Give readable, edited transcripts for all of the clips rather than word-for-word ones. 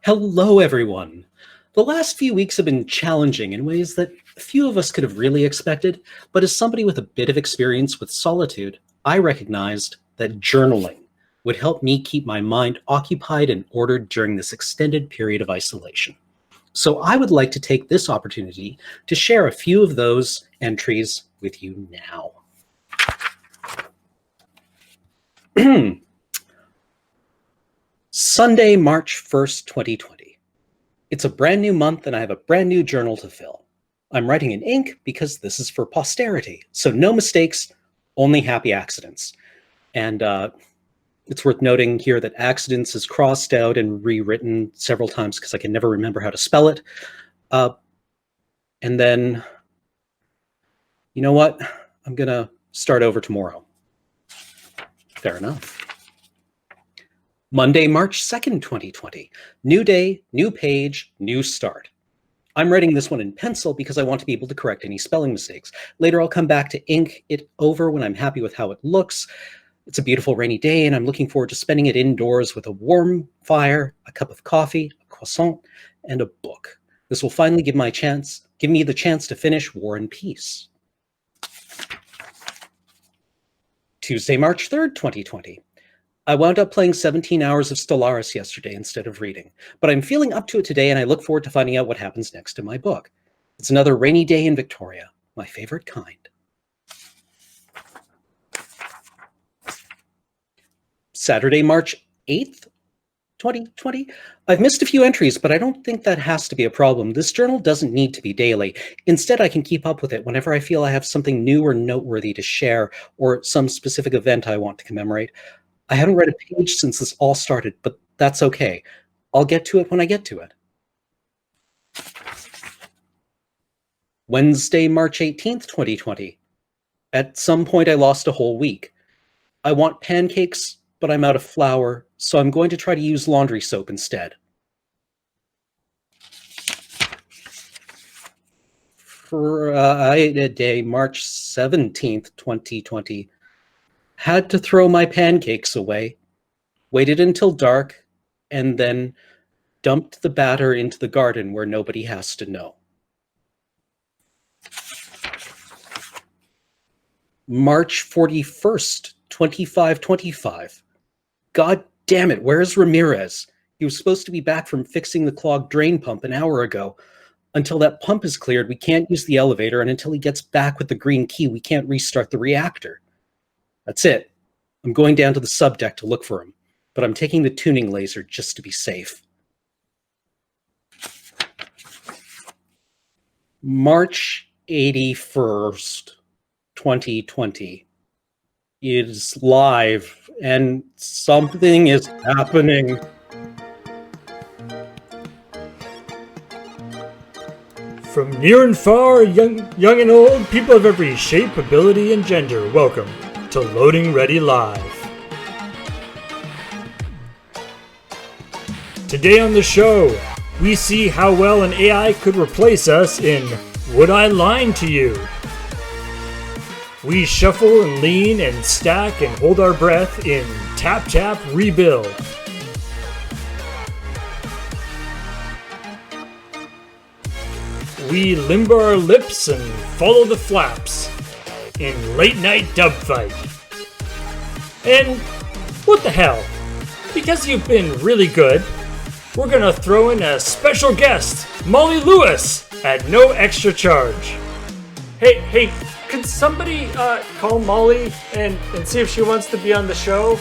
Hello, everyone. The last few weeks have been challenging in ways that few of us could have really expected, but as somebody with a bit of experience with solitude, I recognized that journaling would help me keep my mind occupied and ordered during this extended period of isolation. So I would like to take this opportunity to share a few of those entries with you now. Sunday, March 1st, 2020. It's a brand new month and I have a brand new journal to fill. I'm writing in ink because this is for posterity, so no mistakes, only happy accidents. And it's worth noting here that accidents is crossed out and rewritten several times because I can never remember how to spell it. And then, you know what? I'm gonna start over tomorrow. Fair enough. Monday, March 2nd, 2020. New day, new page, new start. I'm writing this one in pencil because I want to be able to correct any spelling mistakes. Later, I'll come back to ink it over when I'm happy with how it looks. It's a beautiful rainy day, and I'm looking forward to spending it indoors with a warm fire, a cup of coffee, a croissant, and a book. This will finally give me the chance to finish War and Peace. Tuesday, March 3rd, 2020. I wound up playing 17 hours of Stellaris yesterday instead of reading, but I'm feeling up to it today and I look forward to finding out what happens next in my book. It's another rainy day in Victoria, my favorite kind. Saturday, March 8th, 2020. I've missed a few entries, but I don't think that has to be a problem. This journal doesn't need to be daily. Instead, I can keep up with it whenever I feel I have something new or noteworthy to share or some specific event I want to commemorate. I haven't read a page since this all started, but that's okay. I'll get to it when I get to it. Wednesday, March 18th, 2020. At some point, I lost a whole week. I want pancakes, but I'm out of flour, so I'm going to try to use laundry soap instead. Friday, March 17th, 2020. Had to throw my pancakes away, waited until dark, and then dumped the batter into the garden where nobody has to know. March 41st, 2525. God damn it, where's Ramirez? He was supposed to be back from fixing the clogged drain pump an hour ago. Until that pump is cleared, we can't use the elevator, and until he gets back with the green key, we can't restart the reactor. That's it. I'm going down to the subdeck to look for him, but I'm taking the tuning laser just to be safe. March 81st, 2020. It is live, and something is happening. From near and far, young and old, people of every shape, ability, and gender, welcome to Loading Ready Live. Today on the show, we see how well an AI could replace us in Would I Lie to You? We shuffle and lean and stack and hold our breath in Tap Tap Rebuild. We limber our lips and follow the flaps in Late Night Dub Fight. And what the hell? Because you've been really good, we're gonna throw in a special guest, Molly Lewis, at no extra charge. Hey, could somebody call Molly and see if she wants to be on the show?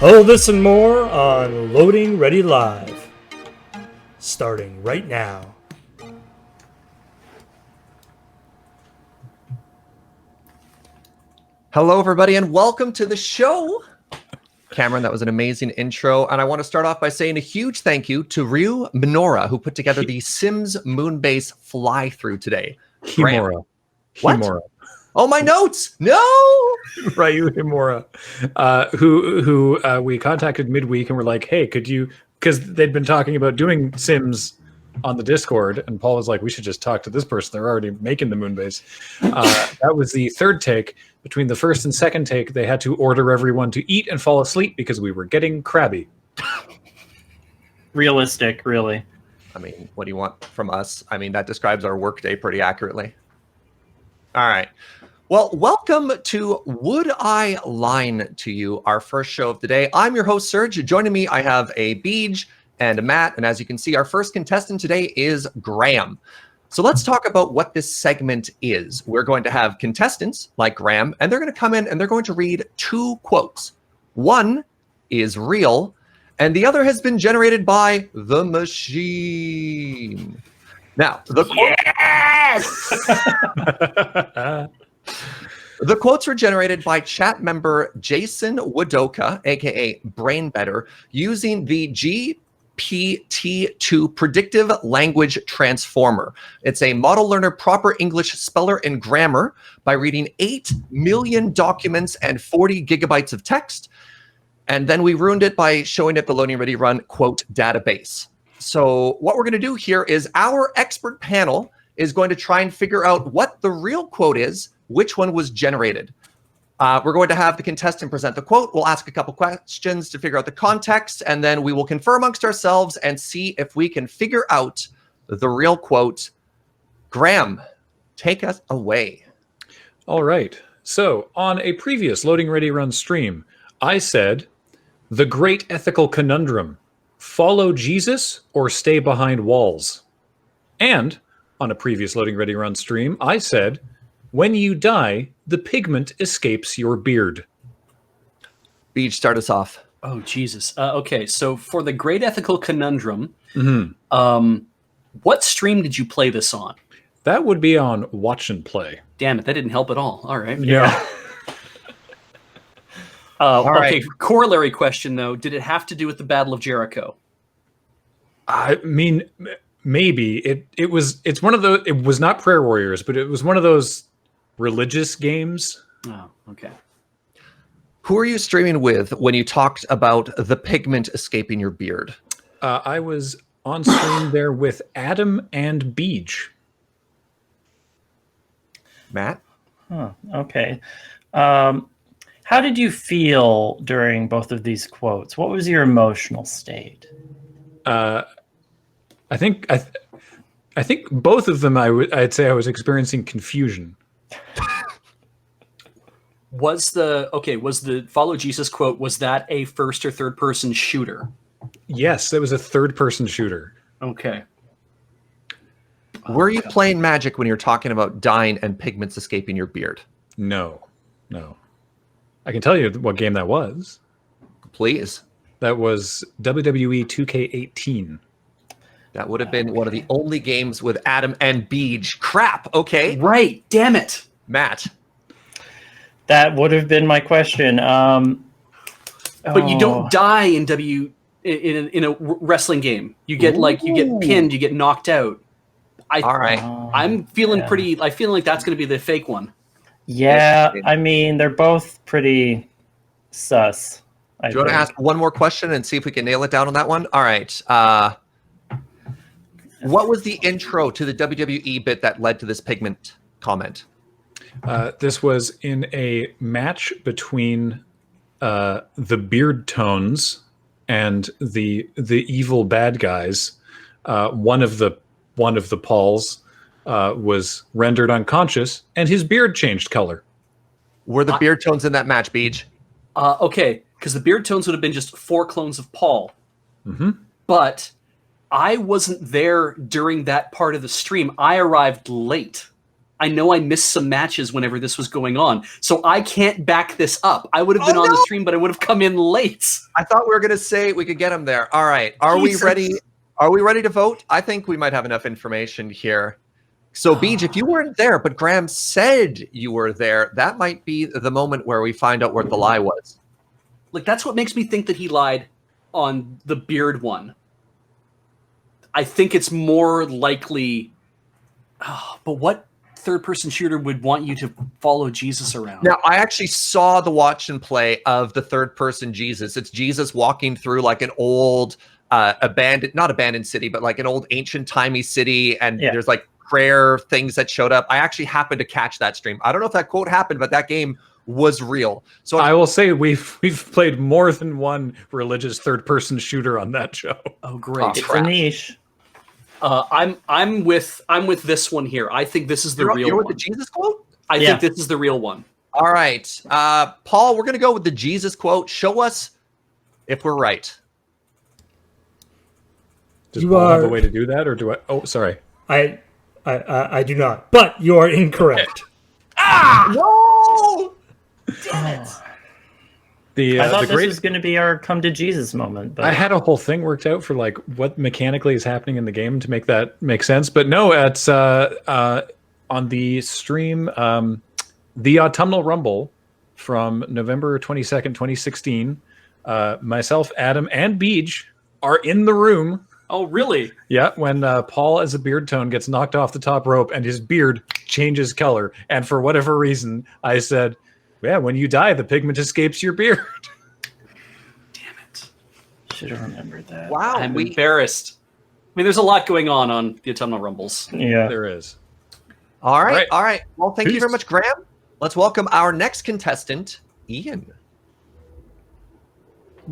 All this and more on Loading Ready Live, starting right now. Hello, everybody, and welcome to the show. Cameron, that was an amazing intro, and I want to start off by saying a huge thank you to Ryu Minora, who put together the Sims Moonbase fly-through today. Himura. What? Himura. Oh, my notes! No! Ryu Himura, who we contacted midweek and were like, hey, could you, because they'd been talking about doing Sims on the Discord, and Paul was like, we should just talk to this person. They're already making the Moonbase. That was the third take. Between the first and second take, they had to order everyone to eat and fall asleep because we were getting crabby. realistic, really. I mean, what do you want from us? I mean, that describes our workday pretty accurately. All right. Well, welcome to Would I Line to You, our first show of the day. I'm your host, Serge. Joining me, I have a Beej and a Matt. And as you can see, our first contestant today is Graham. So let's talk about what this segment is. We're going to have contestants like Graham, and they're going to come in and they're going to read 2 quotes. One is real, and the other has been generated by the machine. Now, the the quotes were generated by chat member Jason Wadoka, aka Brainbetter, using the GPT-2 Predictive Language Transformer. It's a model learner proper English speller and grammar by reading 8 million documents and 40 gigabytes of text. And then we ruined it by showing it the LoadingReadyRun quote database. So what we're going to do here is our expert panel is going to try and figure out what the real quote is, which one was generated. We're going to have the contestant present the quote. We'll ask a couple questions to figure out the context, and then we will confer amongst ourselves and see if we can figure out the real quote. Graham, take us away. All right. So on a previous Loading Ready Run stream, I said, the great ethical conundrum, follow Jesus or stay behind walls. And on a previous Loading Ready Run stream, I said, when you die, the pigment escapes your beard. Beej, start us off. Oh, Jesus. Okay, so for the great ethical conundrum, what stream did you play this on? That would be on Watch and Play. Damn it, that didn't help at all. All right. Yeah. Okay, corollary question, though. Did it have to do with the Battle of Jericho? I mean, maybe. It's one of those, it was not Prayer Warriors, but it was one of those religious games. Oh, okay. Who are you streaming with when you talked about the pigment escaping your beard? I was on stream there with Adam and Beej. Matt? Huh, okay. How did you feel during both of these quotes? What was your emotional state? I think both of them I'd say I was experiencing confusion. Was the follow Jesus quote, was that a first or third person shooter? Yes, it was a third person shooter. Okay. Were you playing Magic when you're talking about dying and pigments escaping your beard? No. I can tell you what game that was. Please. That was WWE 2K18. That would have been one of the only games with Adam and Beej. Crap. Okay. Right. Damn it. Matt. That would have been my question. But you don't die in a wrestling game. You get you get pinned, you get knocked out. All right. I'm feeling I feel like that's going to be the fake one. Yeah, I mean, they're both pretty sus. Do you want to ask one more question and see if we can nail it down on that one? All right. What was the intro to the WWE bit that led to this pigment comment? This was in a match between the Beard Tones and the evil bad guys. One of the Pauls was rendered unconscious, and his beard changed color. Were the Beard Tones in that match, Beej? Okay, because the Beard Tones would have been just 4 clones of Paul. Mm-hmm. But I wasn't there during that part of the stream. I arrived late. I know I missed some matches whenever this was going on, so I can't back this up. I would have been on the stream, but I would have come in late. I thought we were going to say we could get him there. All right. Are we ready? Are we ready to vote? I think we might have enough information here. So, Beej, if you weren't there, but Graham said you were there, that might be the moment where we find out where the lie was. Like, that's what makes me think that he lied on the beard one. I think it's more likely... but what third-person shooter would want you to follow Jesus around? Now, I actually saw the watch and play of the third-person Jesus. It's Jesus walking through like an old... not abandoned city, but like an old ancient timey city, and there's like prayer things that showed up. I actually happened to catch that stream. I don't know if that quote happened, but that game was real. So I will say we've played more than one religious third-person shooter on that show. Oh, great. It's a niche. I'm with this one here. I think this is the real you're with one. the Jesus quote? I think this is the real one. All right. Paul, we're going to go with the Jesus quote. Show us if we're right. Does Paul have a way to do that, or do I? Oh, sorry. I do not. But you are incorrect. No! Damn it. I thought this was going to be our come to Jesus moment. But I had a whole thing worked out for like what mechanically is happening in the game to make that make sense. But no, it's on the stream, the Autumnal Rumble from November 22nd, 2016. Myself, Adam, and Beej are in the room. Oh, really? Yeah, when Paul as a beard tone gets knocked off the top rope and his beard changes color. And for whatever reason, I said, yeah, when you die, the pigment escapes your beard. Damn it. Should have remembered that. Wow. I'm embarrassed. I mean, there's a lot going on the Autumnal Rumbles. Yeah. There is. All right. Well, thank you Peace. very much, Graham. Let's welcome our next contestant, Ian.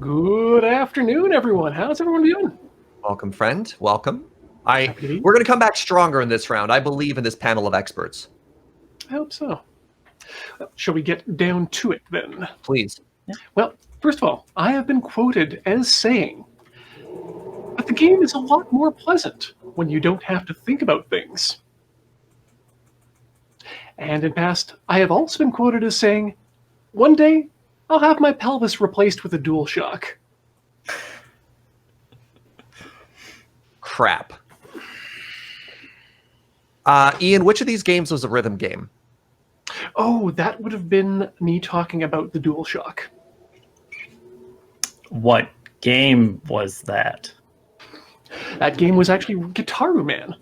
Good afternoon, everyone. How's everyone doing? Welcome, friend. Welcome. We're going to come back stronger in this round. I believe in this panel of experts. I hope so. Shall we get down to it then? Please. Well, first of all, I have been quoted as saying that the game is a lot more pleasant when you don't have to think about things. And in past, I have also been quoted as saying, one day, I'll have my pelvis replaced with a DualShock. Crap. Ian, which of these games was a rhythm game? Oh, that would have been me talking about the DualShock. What game was that? That game was actually Guitaru Man.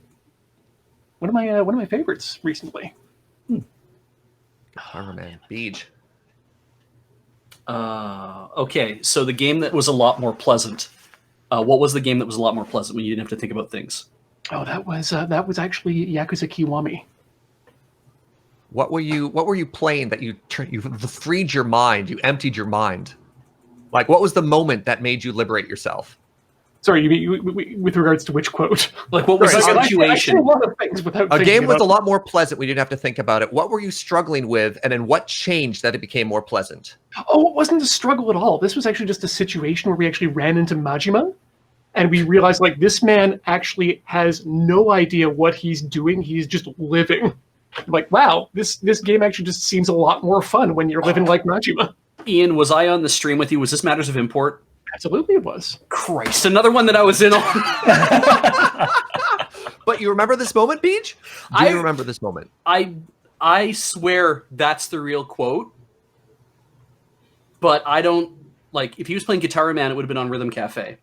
One of my favorites recently. Guitaru Man. Beej. Okay, so the game that was a lot more pleasant. What was the game that was a lot more pleasant when you didn't have to think about things? Oh, that was actually Yakuza Kiwami. What were you playing that you freed your mind, you emptied your mind? Like, what was the moment that made you liberate yourself? Sorry, you mean with regards to which quote? Like, what was the situation? I a lot of things without A game was about a lot more pleasant. We didn't have to think about it. What were you struggling with, and then what changed that it became more pleasant? Oh, it wasn't a struggle at all. This was actually just a situation where we actually ran into Majima, and we realized, like, this man actually has no idea what he's doing. He's just living. Like, wow, this game actually just seems a lot more fun when you're living like Majima. Ian, was I on the stream with you? Was this Matters of Import? Absolutely, it was. Christ, another one that I was in on. But you remember this moment, Beej? Do you remember this moment? I swear that's the real quote. But I don't, like, if he was playing Guitar Man, it would have been on Rhythm Cafe.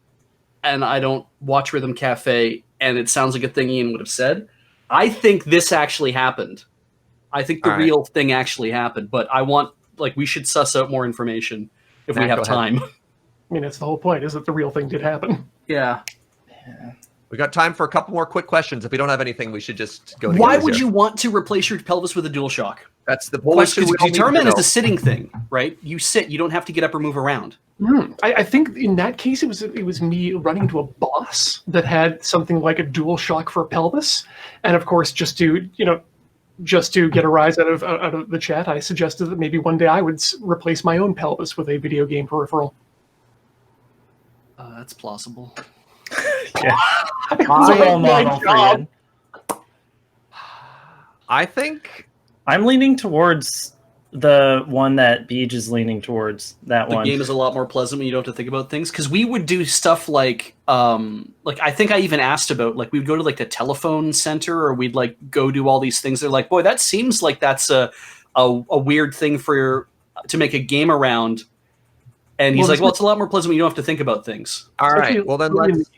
And I don't watch Rhythm Cafe, and it sounds like a thing Ian would have said. I think this actually happened. I think the real thing actually happened. But I want, like, we should suss out more information if we have time. I mean, that's the whole point, is that the real thing did happen. Yeah. We got time for a couple more quick questions. If we don't have anything, we should just go. Why would you want to replace your pelvis with a DualShock? That's the question. Guitar Man is a sitting thing, right? You sit, you don't have to get up or move around. I think in that case, it was me running into a boss that had something like a DualShock for a pelvis, and of course, just to get a rise out of the chat, I suggested that maybe one day I would replace my own pelvis with a video game peripheral. That's plausible. Yeah. It's a role model for Ian. I think I'm leaning towards the one that Beej is leaning towards. That the one. The game is a lot more pleasant when you don't have to think about things. Because we would do stuff like I think I even asked about, like, we'd go to like the telephone center, or we'd like go do all these things. They're like, boy, that seems like that's a weird thing to make a game around. And he's like, well, it's a lot more pleasant when you don't have to think about things. All right. Well, then let's.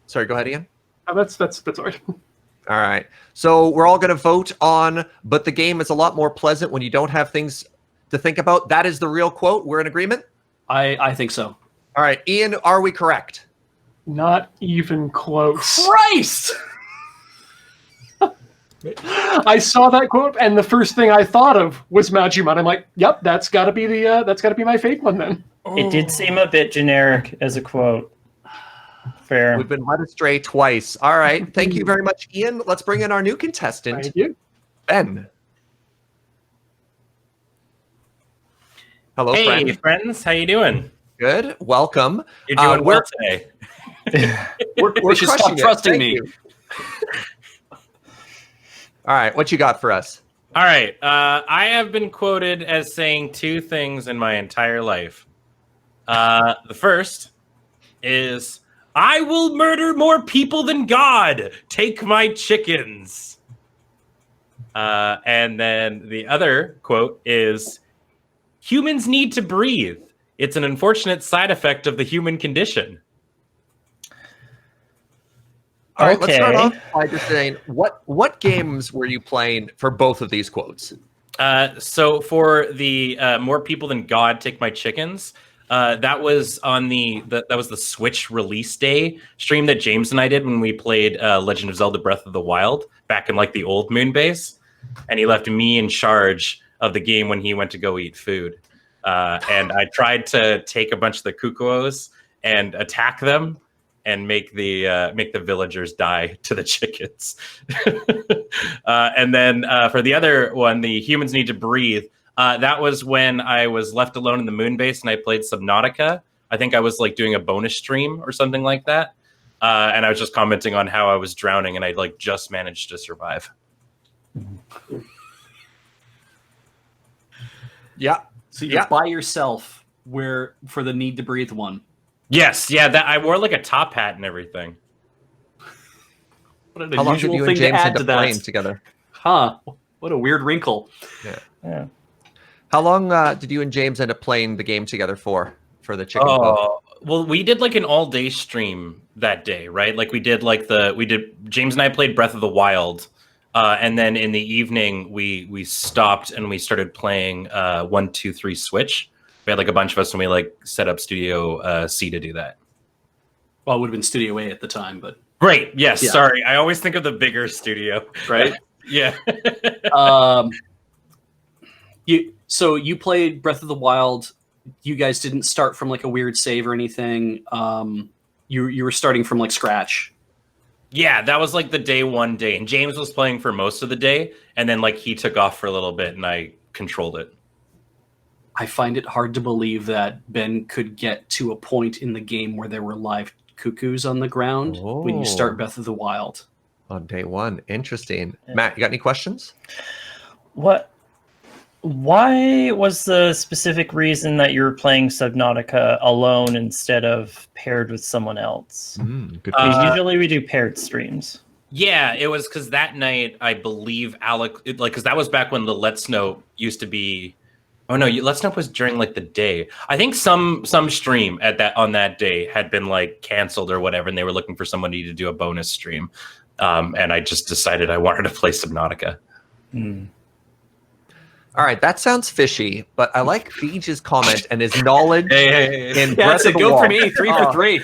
Sorry, go ahead, Ian. That's all right. All right. So we're all going to vote on, but the game is a lot more pleasant when you don't have things to think about. That is the real quote. We're in agreement? I think so. All right. Ian, are we correct? Not even close. Christ! I saw that quote, and the first thing I thought of was Majima. I'm like, yep, that's got to be my fake one then. It did seem a bit generic as a quote. Fair. We've been led astray twice. All right. Thank you very much, Ian. Let's bring in our new contestant, Thank you. Ben. Hello, Hey, friend. friends. How you doing? Good. Welcome. You're doing well today. We're should stop crushing it. trusting Thank me. you. All right. What you got for us? All right. I have been quoted as saying two things in my entire life. The first is, "I will murder more people than God. Take my chickens." And then the other quote is, "Humans need to breathe. It's an unfortunate side effect of the human condition." All right, let's start Okay. off by just saying what games were you playing for both of these quotes? So for the "more people than God take my chickens," that was on that was the Switch release day stream that James and I did when we played Legend of Zelda: Breath of the Wild back in like the old Moonbase, and he left me in charge of the game when he went to go eat food. And I tried to take a bunch of the Kukuos and attack them and make the villagers die to the chickens. And then for the other one, the "humans need to breathe," that was when I was left alone in the Moonbase and I played Subnautica. I think I was like doing a bonus stream or something like that. And I was just commenting on how I was drowning and I like just managed to survive. Yeah. So you're by yourself for the need to breathe one. Yes, yeah, that I wore like a top hat and everything. What an How long did unusual you thing and James to add end to up playing that. together? Huh. What a weird wrinkle. Yeah. How long did you and James end up playing the game together for the chicken club? Oh, well, we did like an all-day stream that day, right? Like we did James and I played Breath of the Wild, and then in the evening we stopped and we started playing 1, 2, 3 Switch. We had like a bunch of us and we like set up Studio C to do that. Well, it would have been Studio A at the time, but Great. Yes. Yeah. Sorry. I always think of the bigger studio. right. Yeah. So you played Breath of the Wild. You guys didn't start from like a weird save or anything. You were starting from like scratch. Yeah, that was like the day one day. And James was playing for most of the day. And then like he took off for a little bit and I controlled it. I find it hard to believe that Ben could get to a point in the game where there were live cuckoos on the ground when you start Breath of the Wild. On day one. Interesting. Matt, you got any questions? Why was the specific reason that you were playing Subnautica alone instead of paired with someone else? Good Because usually we do paired streams. Yeah, it was because that night, I believe because that was back when the Let's Know used to be. Oh no, Let's Know was during like the day. I think some stream on that day had been like canceled or whatever, and they were looking for somebody to do a bonus stream. And I just decided I wanted to play Subnautica. All right, that sounds fishy, but I like Beej's comment and his knowledge in Breath of the go Wild. for me. 3 for 3.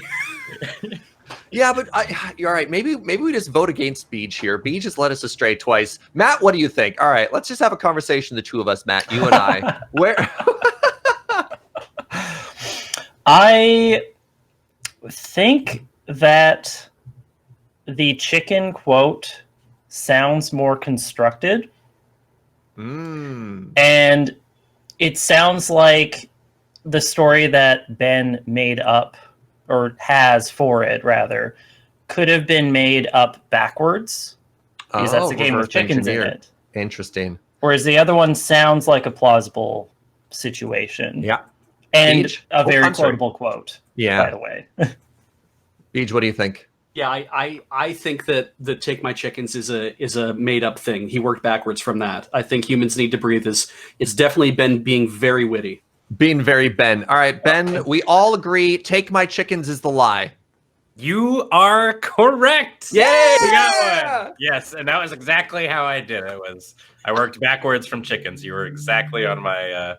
Yeah, but you're all right. Maybe we just vote against Beej here. Beej has led us astray twice. Matt, what do you think? All right, let's just have a conversation, the two of us, Matt, you and I. I think that the chicken quote sounds more constructed. And it sounds like the story that Ben made up, or has for it rather, could have been made up backwards. Because that's a game with chickens in it. Interesting. Whereas the other one sounds like a plausible situation. Yeah. And Beej? a very I'm sorry. quotable quote, Yeah. by the way. Beej, what do you think? Yeah, I think that the "take my chickens" is a made up thing. He worked backwards from that. I think "humans need to breathe" is definitely Ben being very witty. Being very Ben. All right, Ben, we all agree "take my chickens" is the lie. You are correct. Yay! We got one. Yes, and that was exactly how I did it. I worked backwards from chickens. You were exactly on my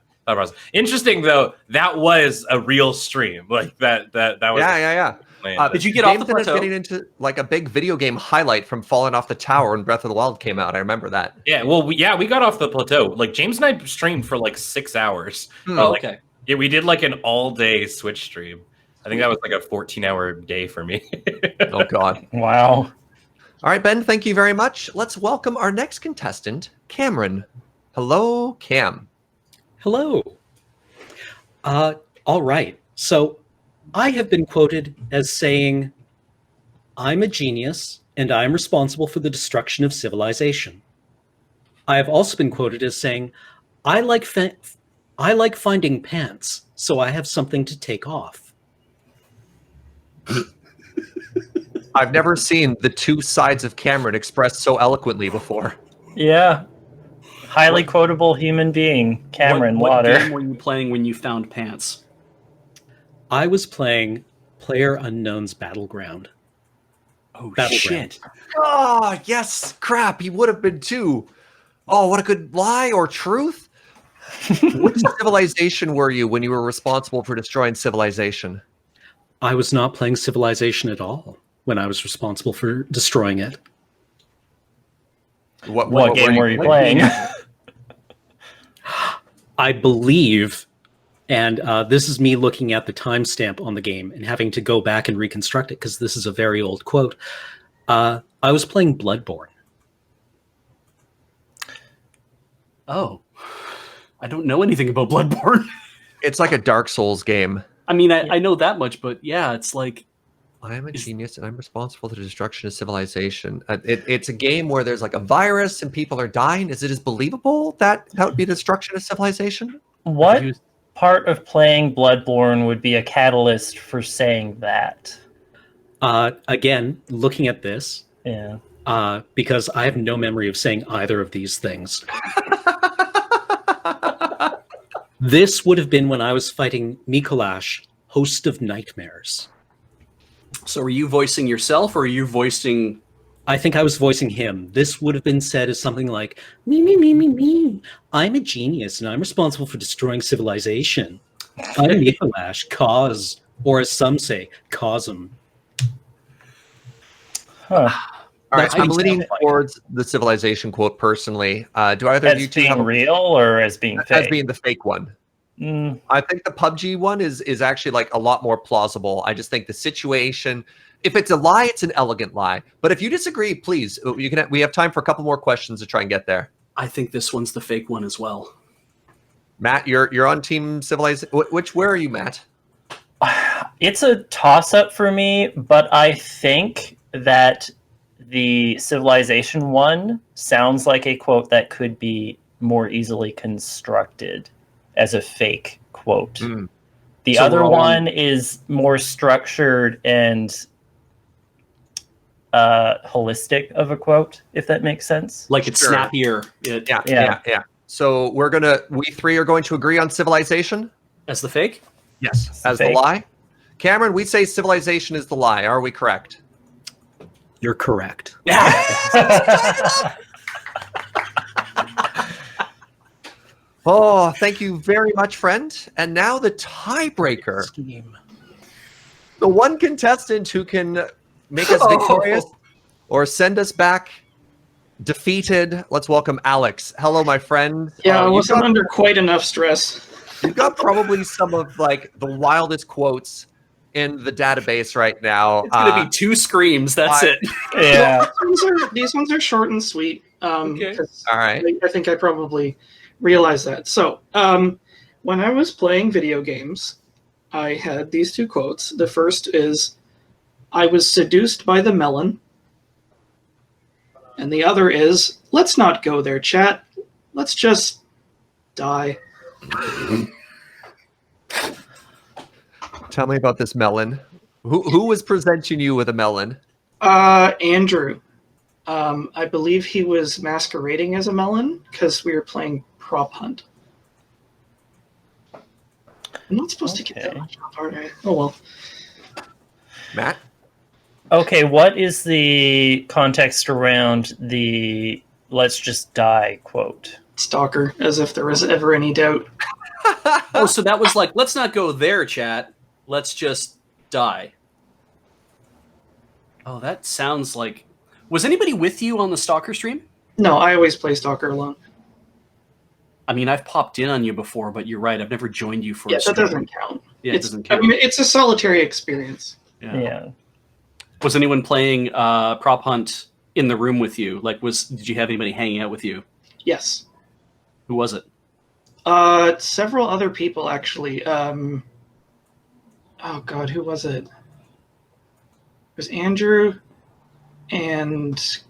Interesting though. That was a real stream. Like that was. Yeah. Did you get off the James ended up plateau? getting into like a big video game highlight from falling off the tower when Breath of the Wild came out. I remember that. Yeah. Well, we got off the plateau. Like James and I streamed for like 6 hours. Okay. Yeah, we did like an all-day Switch stream. I think that was like a 14-hour day for me. Oh God. Wow. All right, Ben, thank you very much. Let's welcome our next contestant, Cameron. Hello, Cam. Hello. All right. So I have been quoted as saying, "I'm a genius and I'm responsible for the destruction of civilization." I have also been quoted as saying, I like finding pants, so I have something to take off." I've never seen the two sides of Cameron expressed so eloquently before. Yeah. Highly quotable human being, Cameron What Lauder. game were you playing when you found pants? I was playing PlayerUnknown's Battleground. Oh, Battleground. shit. Oh, yes. Crap. He would have been too. Oh, what a good lie or truth. Which civilization were you when you were responsible for destroying civilization? I was not playing Civilization at all when I was responsible for destroying it. What game were you playing? I believe, and this is me looking at the timestamp on the game and having to go back and reconstruct it because this is a very old quote. I was playing Bloodborne. Oh. I don't know anything about Bloodborne. It's like a Dark Souls game. I mean, I know that much, but yeah, it's like... I am a genius and I'm responsible for the destruction of civilization. It's a game where there's like a virus and people are dying. Is it as believable that would be the destruction of civilization? What part of playing Bloodborne would be a catalyst for saying that? Again, looking at this, Yeah. because I have no memory of saying either of these things. This would have been when I was fighting Mikolash, Host of Nightmares. So are you voicing yourself or are you voicing... I think I was voicing him. This would have been said as something like, me. I'm a genius and I'm responsible for destroying civilization. I'm Mikolash, cause, or as some say, Cosm. Huh. All right, That's I'm what leaning sounds like. towards the civilization quote personally. Do either of you As two have being real or as being fake? as being the fake one? Mm, I think the PUBG one is actually like a lot more plausible. I just think the situation, if it's a lie, it's an elegant lie. But if you disagree, please, you can. We have time for a couple more questions to try and get there. I think this one's the fake one as well. Matt, you're on Team Civilization. Where are you, Matt? it's a toss-up for me, but I think that the Civilization one sounds like a quote that could be more easily constructed as a fake quote. Mm. The So other we're all one is more structured and holistic of a quote, if that makes sense. Like it's Sure. snappier Yeah. So we three are going to agree on Civilization? as the fake? Yes. As the fake. lie? Cameron, we say Civilization is the lie. Are we correct? You're correct. Oh, thank you very much, friend. And now the tiebreaker. The one contestant who can make us victorious or send us back defeated. Let's welcome Alex. Hello, my friend. Yeah, I you've wasn't got- under quite enough stress. You've got probably some of like the wildest quotes in the database right now. It's going to be two screams. That's it. Yeah. These ones are short and sweet. Okay. 'Cause All right. I think I probably realized that. So, when I was playing video games, I had these two quotes. The first is, "I was seduced by the melon." And the other is, "Let's not go there, chat. Let's just die." Tell me about this melon. Who was presenting you with a melon? Andrew. I believe he was masquerading as a melon because we were playing prop hunt. I'm not supposed to get that Okay. much up, aren't I? Oh well. Matt? Okay, what is the context around the "let's just die" quote? Stalker, as if there was ever any doubt. Oh, so that was like, let's not go there, chat. Let's just die. Oh, that sounds like... Was anybody with you on the Stalker stream? No, I always play Stalker alone. I mean, I've popped in on you before, but you're right. I've never joined you for a Yeah, that stream. doesn't count. Yeah, it doesn't count. I mean, it's a solitary experience. Yeah. Was anyone playing Prop Hunt in the room with you? Like, did you have anybody hanging out with you? Yes. Who was it? Several other people, actually. Oh, God, who was it? It was Andrew and...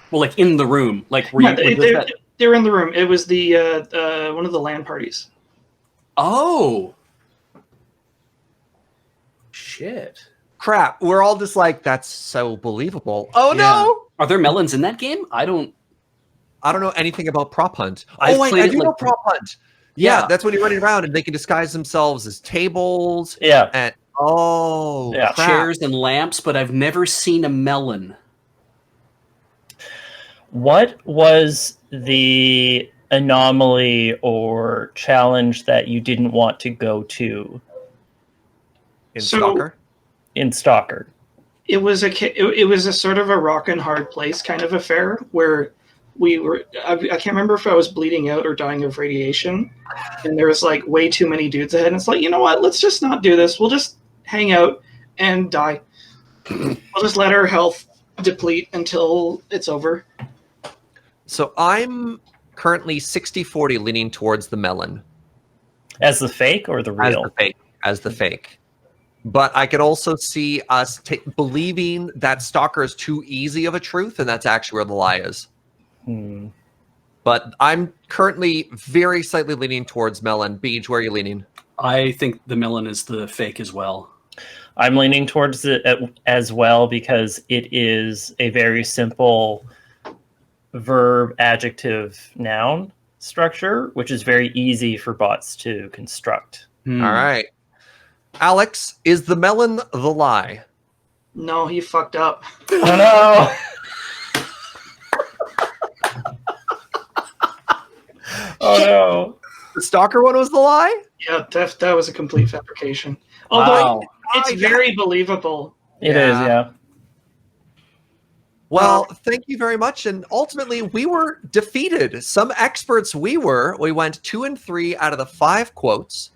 Well, like in the room. Like, were Yeah, you... they were in the room. It was the one of the LAN parties. Oh! Shit. Crap. We're all just like, that's so believable. Oh, Yeah. no! Are there melons in that game? I don't know anything about Prop Hunt. I've Wait, played I it do know like- Prop Hunt. Yeah, that's when you're running around and they can disguise themselves as tables. Yeah. And Yeah. crap. chairs and lamps, but I've never seen a melon. What was the anomaly or challenge that you didn't want to go to in So- Stalker. in Stalker? It was a sort of a rock and hard place kind of affair where we were. I can't remember if I was bleeding out or dying of radiation, and there was like way too many dudes ahead. And it's like, you know what? Let's just not do this. We'll just hang out and die. We'll just let our health deplete until it's over. So I'm currently 60-40 leaning towards the melon. As the fake or the real? As the fake. But I could also see us believing that Stalker is too easy of a truth, and that's actually where the lie is. But I'm currently very slightly leaning towards melon. Beej, where are you leaning? I think the melon is the fake as well. I'm leaning towards it as well because it is a very simple verb, adjective, noun structure, which is very easy for bots to construct. All right. Alex, is the melon the lie? No, he fucked up. Oh no! Oh no! The Stalker one was the lie? Yeah, that was a complete fabrication. Although Wow. it's very believable. It is, yeah. Well, thank you very much. And ultimately, we were defeated. Some experts we went 2 and 3 out of the 5 quotes.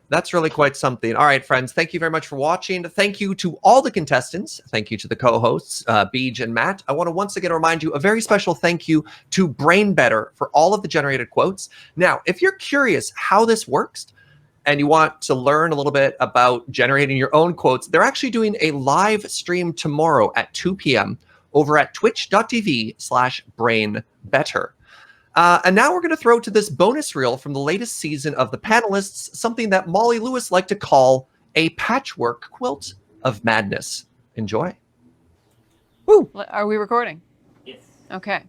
That's really quite something. All right, friends, thank you very much for watching. Thank you to all the contestants. Thank you to the co-hosts, Beej and Matt. I want to once again remind you a very special thank you to Brain Better for all of the generated quotes. Now, if you're curious how this works and you want to learn a little bit about generating your own quotes, they're actually doing a live stream tomorrow at 2 p.m. over at twitch.tv/brainbetter. And now we're going to throw to this bonus reel from the latest season of The Panelists, something that Molly Lewis liked to call a patchwork quilt of madness. Enjoy. Woo! Are we recording? Yes. Okay.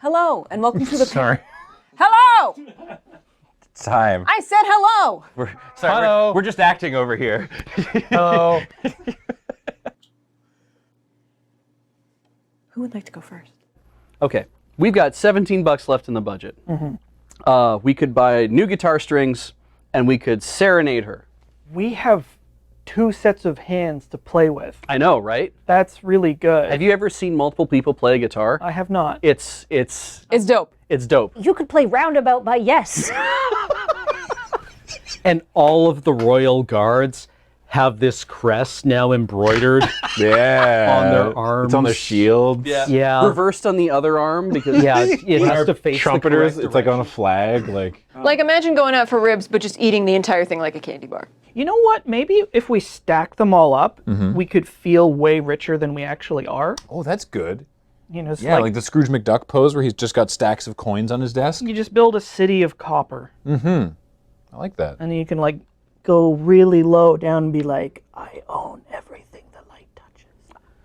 Hello, and welcome to the... Sorry. Hello! It's time. I said hello! Hello. We're just acting over here. Hello. Who would like to go first? Okay, we've got $17 left in the budget. We could buy new guitar strings, and we could serenade her. We have 2 sets of hands to play with. I know, right? That's really good. Have you ever seen multiple people play a guitar? I have not. It's dope. It's dope. You could play Roundabout by Yes. And all of the royal guards have this crest now embroidered Yeah. on their arms. It's on their shields. Yeah. Reversed on the other arm because Yeah, it has to face Trumpeters, the it's like on a flag. Like Like imagine going out for ribs, but just eating the entire thing like a candy bar. You know what? Maybe if we stack them all up, we could feel way richer than we actually are. oh, that's good. You know, it's Yeah, like the Scrooge McDuck pose where he's just got stacks of coins on his desk. you just build a city of copper, I like that. and then you can like go really low down and be like, I own everything the light touches.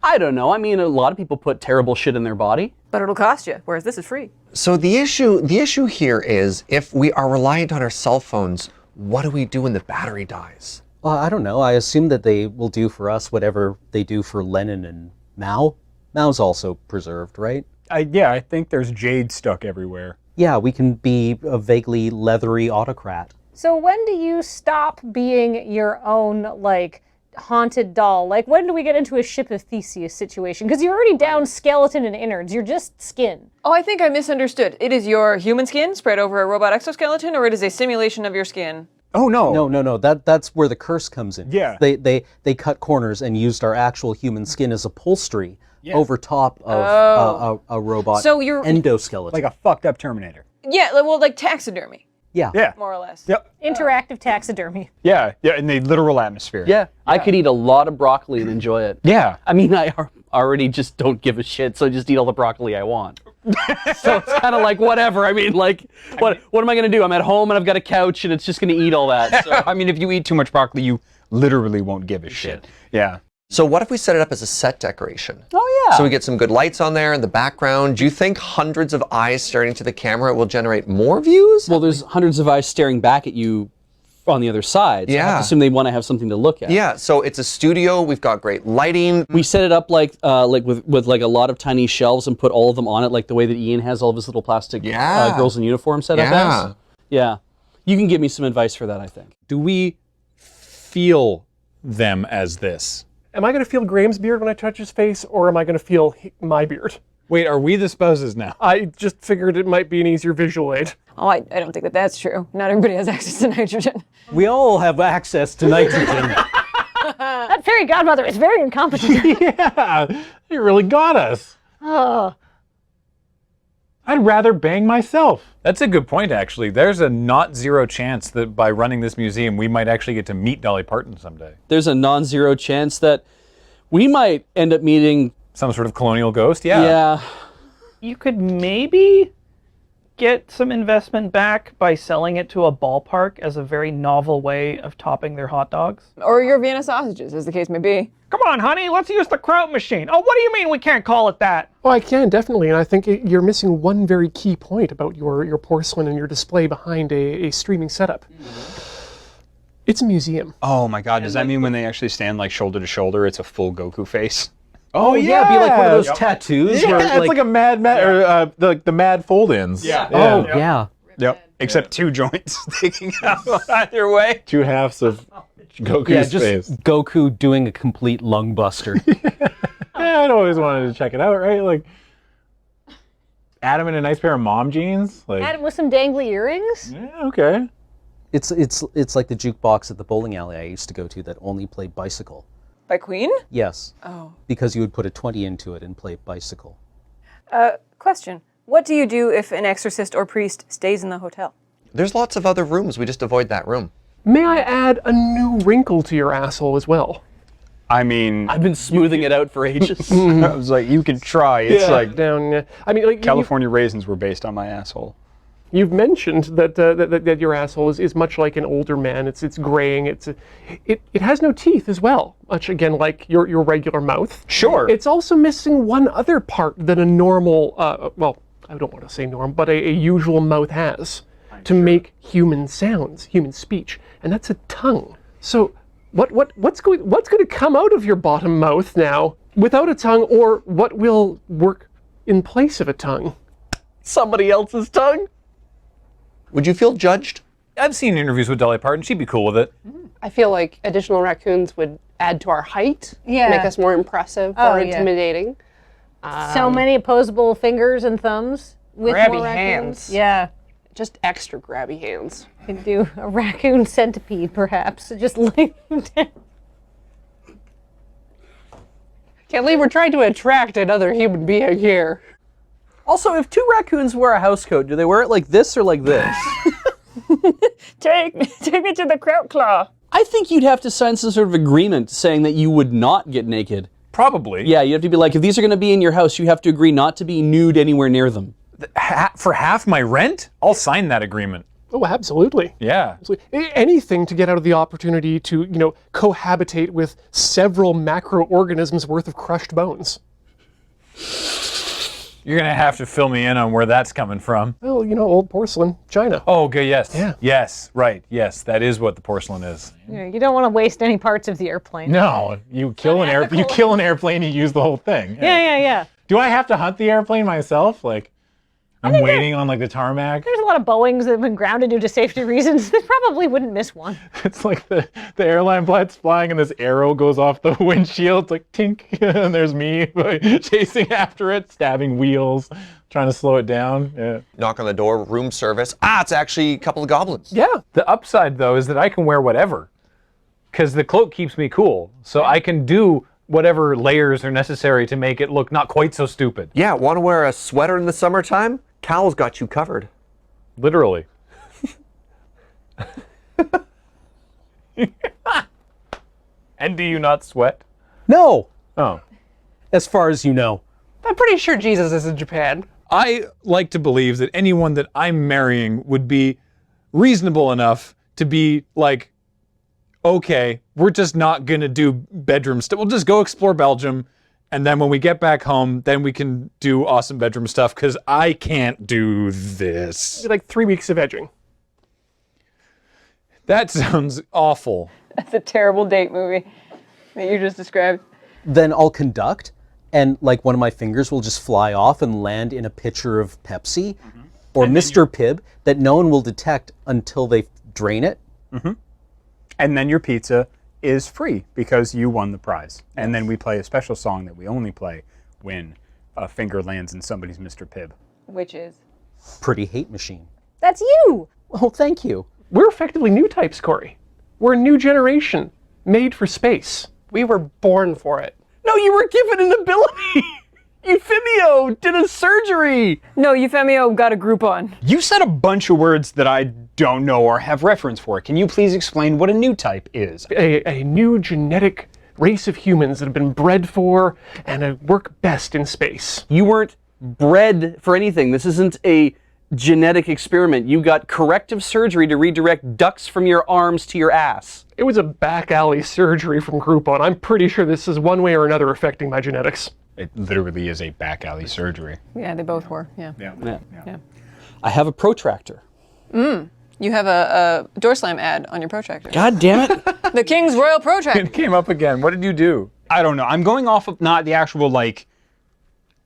I don't know. I mean, a lot of people put terrible shit in their body. But it'll cost you, whereas this is free. So the issue here is if we are reliant on our cell phones, what do we do when the battery dies? Well, I don't know. I assume that they will do for us whatever they do for Lenin and Mao. Mao's also preserved, right? Yeah, I think there's jade stuck everywhere. Yeah, we can be a vaguely leathery autocrat. So when do you stop being your own, like, haunted doll? Like, when do we get into a Ship of Theseus situation? Because you're already down skeleton and innards. You're just skin. Oh, I think I misunderstood. It is your human skin spread over a robot exoskeleton, or it is a simulation of your skin? Oh, no. No. That's where the curse comes in. Yeah. They cut corners and used our actual human skin as upholstery over top of a robot So you're endoskeleton. Like a fucked up Terminator. Yeah, well, like taxidermy. Yeah. More or less. Yep. Interactive taxidermy. Yeah, in the literal atmosphere. Yeah, I could eat a lot of broccoli and enjoy it. Yeah. I mean, I already just don't give a shit, so I just eat all the broccoli I want. So it's kind of like whatever. I mean, like, what am I going to do? I'm at home and I've got a couch and it's just going to eat all that. So. I mean, if you eat too much broccoli, you literally won't give a shit. Yeah. So what if we set it up as a set decoration? Oh, yeah. So we get some good lights on there in the background. Do you think hundreds of eyes staring into the camera will generate more views? Well, there's hundreds of eyes staring back at you on the other side. So I have to assume they want to have something to look at. Yeah, so it's a studio. We've got great lighting. We set it up like with like a lot of tiny shelves and put all of them on it, like the way that Ian has all of his little plastic girls in uniform set up as. Yeah. You can give me some advice for that, I think. Do we feel them as this? Am I going to feel Graham's beard when I touch his face, or am I going to feel my beard? Wait, are we the spouses now? I just figured it might be an easier visual aid. Oh, I don't think that that's true. Not everybody has access to nitrogen. We all have access to nitrogen. That fairy godmother is very incompetent. Yeah, you really got us. Oh. I'd rather bang myself. That's a good point, actually. There's a not zero chance that by running this museum, we might actually get to meet Dolly Parton someday. There's a non-zero chance that we might end up meeting some sort of colonial ghost. Yeah. Yeah. You could maybe get some investment back by selling it to a ballpark as a very novel way of topping their hot dogs. Or your Vienna sausages, as the case may be. Come on, honey, let's use the Kraut machine. Oh, what do you mean we can't call it that? Oh, I can, definitely, and I think you're missing one very key point about your porcelain and your display behind a streaming setup. It's a museum. Oh my god, does that mean when they actually stand like shoulder to shoulder, it's a full Goku face? Oh yeah, be like one of those tattoos. Yeah, where, it's like a or the mad fold-ins. Yeah. Oh yeah. Yep. Except two joints sticking out either way. Two halves of Goku's face. Goku doing a complete lung buster. Yeah, I'd always wanted to check it out, right? Like Adam in a nice pair of mom jeans. Like Adam with some dangly earrings? Yeah, okay. It's like the jukebox at the bowling alley I used to go to that only played Bicycle. By Queen? Yes. Oh. Because you would put a 20 into it and play Bicycle. Question. What do you do if an exorcist or priest stays in the hotel? There's lots of other rooms. We just avoid that room. May I add a new wrinkle to your asshole as well? I mean, I've been smoothing it out for ages. I was like, you can try. It's like down. I mean, like California raisins were based on my asshole. You've mentioned that your asshole is much like an older man. It's graying. It has no teeth as well. Much again like your regular mouth. Sure. It's also missing one other part that a normal, well, I don't want to say normal, but a usual mouth has to make human sounds, human speech, and that's a tongue. So what's going to come out of your bottom mouth now without a tongue, or what will work in place of a tongue? Somebody else's tongue? Would you feel judged? I've seen interviews with Dolly Parton. She'd be cool with it. I feel like additional raccoons would add to our height, Yeah. make us more impressive Oh, or yeah. intimidating. So many opposable fingers and thumbs with Grabby more raccoons. hands. Yeah. Just extra grabby hands. Could do a raccoon centipede, perhaps. Just lay them down. Can't believe we're trying to attract another human being here. Also, if two raccoons wear a house coat, do they wear it like this or like this? Take me to the Kraut Claw. I think you'd have to sign some sort of agreement saying that you would not get naked. Probably. Yeah, you have to be like, if these are going to be in your house, you have to agree not to be nude anywhere near them. For half my rent? I'll sign that agreement. Oh, absolutely. Yeah. Absolutely. Anything to get out of the opportunity to, cohabitate with several macroorganisms worth of crushed bones. You're gonna have to fill me in on where that's coming from. Well, old porcelain, China. Oh, okay, yes. Yeah. Yes, right, yes, that is what the porcelain is. You don't want to waste any parts of the airplane. No, you kill an airplane, you use the whole thing. Yeah. Do I have to hunt the airplane myself? Like, I'm waiting on like the tarmac. There's a lot of Boeings that have been grounded due to safety reasons. They probably wouldn't miss one. It's like the airline flight's flying and this arrow goes off the windshield. It's like tink, and there's me chasing after it, stabbing wheels, trying to slow it down. Yeah. Knock on the door, room service. It's actually a couple of goblins. Yeah. The upside though is that I can wear whatever, because the cloak keeps me cool, so I can do whatever layers are necessary to make it look not quite so stupid. Yeah, want to wear a sweater in the summertime? Cal's got you covered. Literally. And do you not sweat? No. Oh. As far as you know. I'm pretty sure Jesus is in Japan. I like to believe that anyone that I'm marrying would be reasonable enough to be like, okay, we're just not gonna do bedroom stuff. We'll just go explore Belgium, and then when we get back home, then we can do awesome bedroom stuff, because I can't do this. Like 3 weeks of edging. That sounds awful. That's a terrible date movie that you just described. Then I'll conduct, and like one of my fingers will just fly off and land in a pitcher of Pepsi or Mr. Pibb that no one will detect until they drain it. And then your pizza is free because you won the prize. And then we play a special song that we only play when a finger lands in somebody's Mr. Pibb. Which is? Pretty Hate Machine. That's you! Oh, thank you. We're effectively new types, Corey. We're a new generation, made for space. We were born for it. No, you were given an ability! Euphemio did a surgery! No, Euphemio got a Groupon. You said a bunch of words that I don't know or have reference for. Can you please explain what a new type is? A new genetic race of humans that have been bred for and work best in space. You weren't bred for anything. This isn't a genetic experiment. You got corrective surgery to redirect ducts from your arms to your ass. It was a back alley surgery from Groupon. I'm pretty sure this is one way or another affecting my genetics. It literally is a back alley surgery. Yeah, they both were. Yeah. I have a protractor. You have a door slam ad on your protractor. God damn it. The King's Royal Protractor. It came up again. What did you do? I don't know. I'm going off of not the actual,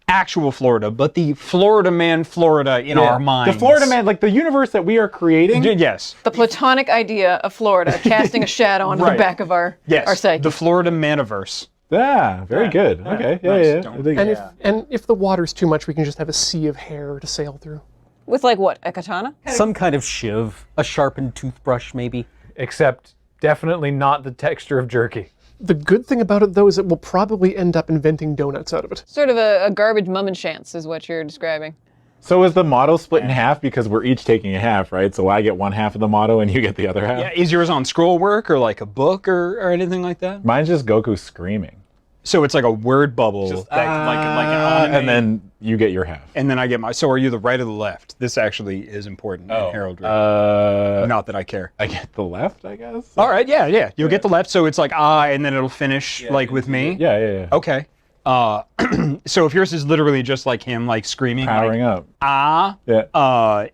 actual Florida, but the Florida man Florida in our minds. The Florida man, like the universe that we are creating. Yes. The platonic idea of Florida casting a shadow onto the back of our psyche. The Florida maniverse. Yeah, very good. Okay, yeah. And if the water's too much, we can just have a sea of hair to sail through. With like what, a katana? Some kind of shiv, a sharpened toothbrush maybe. Except definitely not the texture of jerky. The good thing about it, though, is that we'll probably end up inventing donuts out of it. Sort of a garbage mum and chance is what you're describing. So is the motto split in half because we're each taking a half, right? So I get one half of the motto and you get the other half? Yeah, is yours on scroll work or like a book or anything like that? Mine's just Goku screaming. So it's like a word bubble, Just, like an anime. and then you get your half. And then I get my. So are you the right or the left? This actually is important in heraldry. Not that I care. I get the left, I guess. All right, yeah. You'll get the left, so it's like and then it'll finish with me. Yeah. Okay. So if yours is literally just like him, like screaming, powering up.